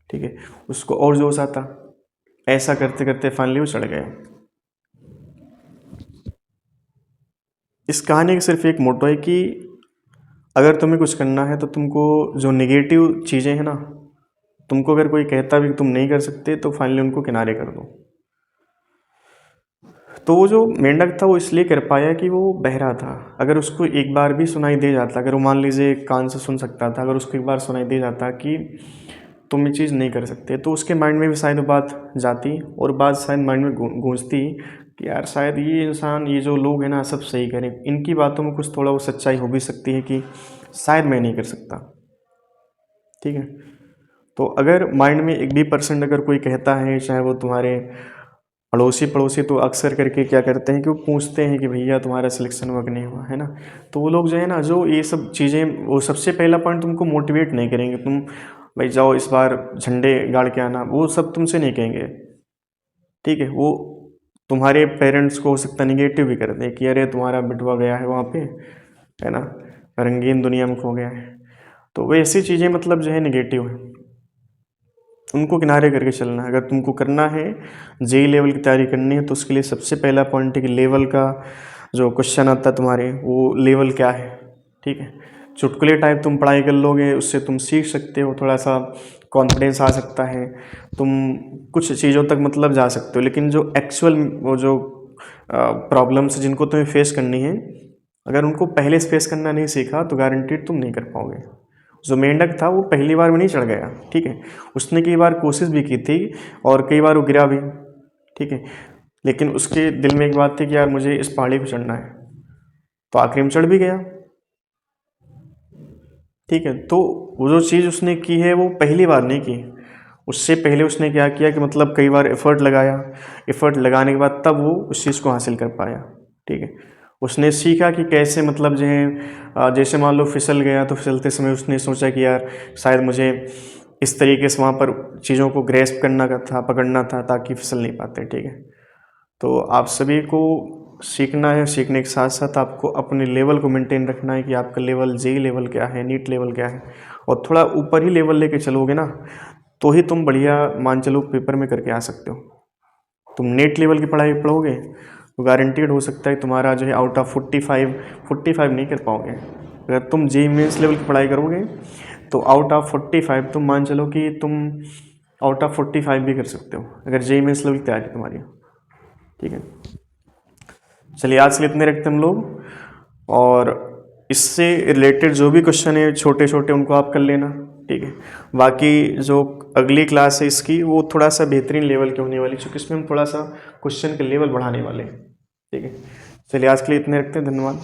Speaker 1: ठीक है। उसको और जोश आता। ऐसा करते करते फाइनली वो चढ़ गए। इस कहानी का सिर्फ एक मोटो है कि अगर तुम्हें कुछ करना है तो तुमको जो नेगेटिव चीज़ें हैं ना, तुमको अगर कोई कहता भी कि तुम नहीं कर सकते तो फाइनली उनको किनारे कर दो। तो वो जो मेंढक था वो इसलिए कर पाया कि वो बहरा था। अगर उसको एक बार भी सुनाई दे जाता, अगर वो मान लीजिए कान से सुन सकता था, अगर उसको एक बार सुनाई दे जाता कि तुम ये चीज़ नहीं कर सकते, तो उसके माइंड में भी शायद वो बात जाती और बात शायद माइंड में गूंजती कि यार शायद ये इंसान, ये जो लोग हैं ना सब सही करें, इनकी बातों में कुछ थोड़ा वो सच्चाई हो भी सकती है कि शायद मैं नहीं कर सकता, ठीक है। तो अगर माइंड में 1 भी% अगर कोई कहता है, चाहे वो तुम्हारे अड़ोसी पड़ोसी, तो अक्सर करके क्या करते हैं कि वो पूछते हैं कि भैया तुम्हारा सिलेक्शन हुआ कि नहीं हुआ, है ना। तो वो लोग जो है ना, जो ये सब चीज़ें, वो सबसे पहला पॉइंट तुमको मोटिवेट नहीं करेंगे, तुम भाई जाओ इस बार झंडे गाड़ के आना, वो सब तुमसे नहीं कहेंगे, ठीक है। वो तुम्हारे पेरेंट्स को हो सकता है निगेटिव भी कर दें कि अरे तुम्हारा बिटवा गया है वहाँ पे, है ना, रंगीन दुनिया में खो गया है। तो वो ऐसी चीज़ें मतलब जो है निगेटिव है, उनको किनारे करके चलना है। अगर तुमको करना है, जेई लेवल की तैयारी करनी है, तो उसके लिए सबसे पहला पॉइंट है कि लेवल का जो क्वेश्चन आता है तुम्हारे, वो लेवल क्या है, ठीक है। चुटकुले टाइप तुम पढ़ाई कर लोगे, उससे तुम सीख सकते हो, थोड़ा सा कॉन्फिडेंस आ सकता है, तुम कुछ चीज़ों तक मतलब जा सकते हो। लेकिन जो एक्चुअल वो जो प्रॉब्लम्स जिनको तुम्हें फेस करनी है, अगर उनको पहले से फेस करना नहीं सीखा तो गारंटीड तुम नहीं कर पाओगे। जो मेंढक था वो पहली बार में नहीं चढ़ गया, ठीक है। उसने कई बार कोशिश भी की थी और कई बार वो गिरा भी, ठीक है। लेकिन उसके दिल में एक बात थी कि यार मुझे इस पहाड़ी को चढ़ना है, तो आखिरी में चढ़ भी गया, ठीक है। तो वो जो चीज़ उसने की है वो पहली बार नहीं की, उससे पहले उसने क्या किया कि मतलब कई बार एफर्ट लगाया, एफर्ट लगाने के बाद तब वो उस चीज़ को हासिल कर पाया, ठीक है। उसने सीखा कि कैसे मतलब जो है जैसे मान लो फिसल गया, तो फिसलते समय उसने सोचा कि यार शायद मुझे इस तरीके से वहाँ पर चीज़ों को ग्रेस्प करना का था, पकड़ना था, ताकि फिसल नहीं पाते, ठीक है। तो आप सभी को सीखना है, सीखने के साथ साथ आपको अपने लेवल को मेंटेन रखना है कि आपका लेवल जेई लेवल क्या है, नीट लेवल क्या है, और थोड़ा ऊपर ही लेवल लेके चलोगे ना, तो ही तुम बढ़िया मान चलो पेपर में करके आ सकते हो। तुम नेट लेवल की पढ़ाई पढ़ोगे तो गारंटीड हो सकता है तुम्हारा जो है आउट ऑफ 45 नहीं कर पाओगे। अगर तुम जेई मेंस लेवल की पढ़ाई करोगे तो आउट ऑफ 45 तुम मान चलो कि तुम आउट ऑफ 45 भी कर सकते हो, अगर जेई मेंस लेवल की तैयारी तुम्हारी, ठीक है। चलिए आज के लिए इतने रखते हम लोग, और इससे रिलेटेड जो भी क्वेश्चन है छोटे छोटे उनको आप कर लेना, ठीक है। बाकी जो अगली क्लास है इसकी वो थोड़ा सा बेहतरीन लेवल की होने वाली, क्योंकि इसमें हम थोड़ा सा क्वेश्चन के लेवल बढ़ाने वाले हैं, ठीक है। चलिए आज के लिए इतने रखते हैं, धन्यवाद।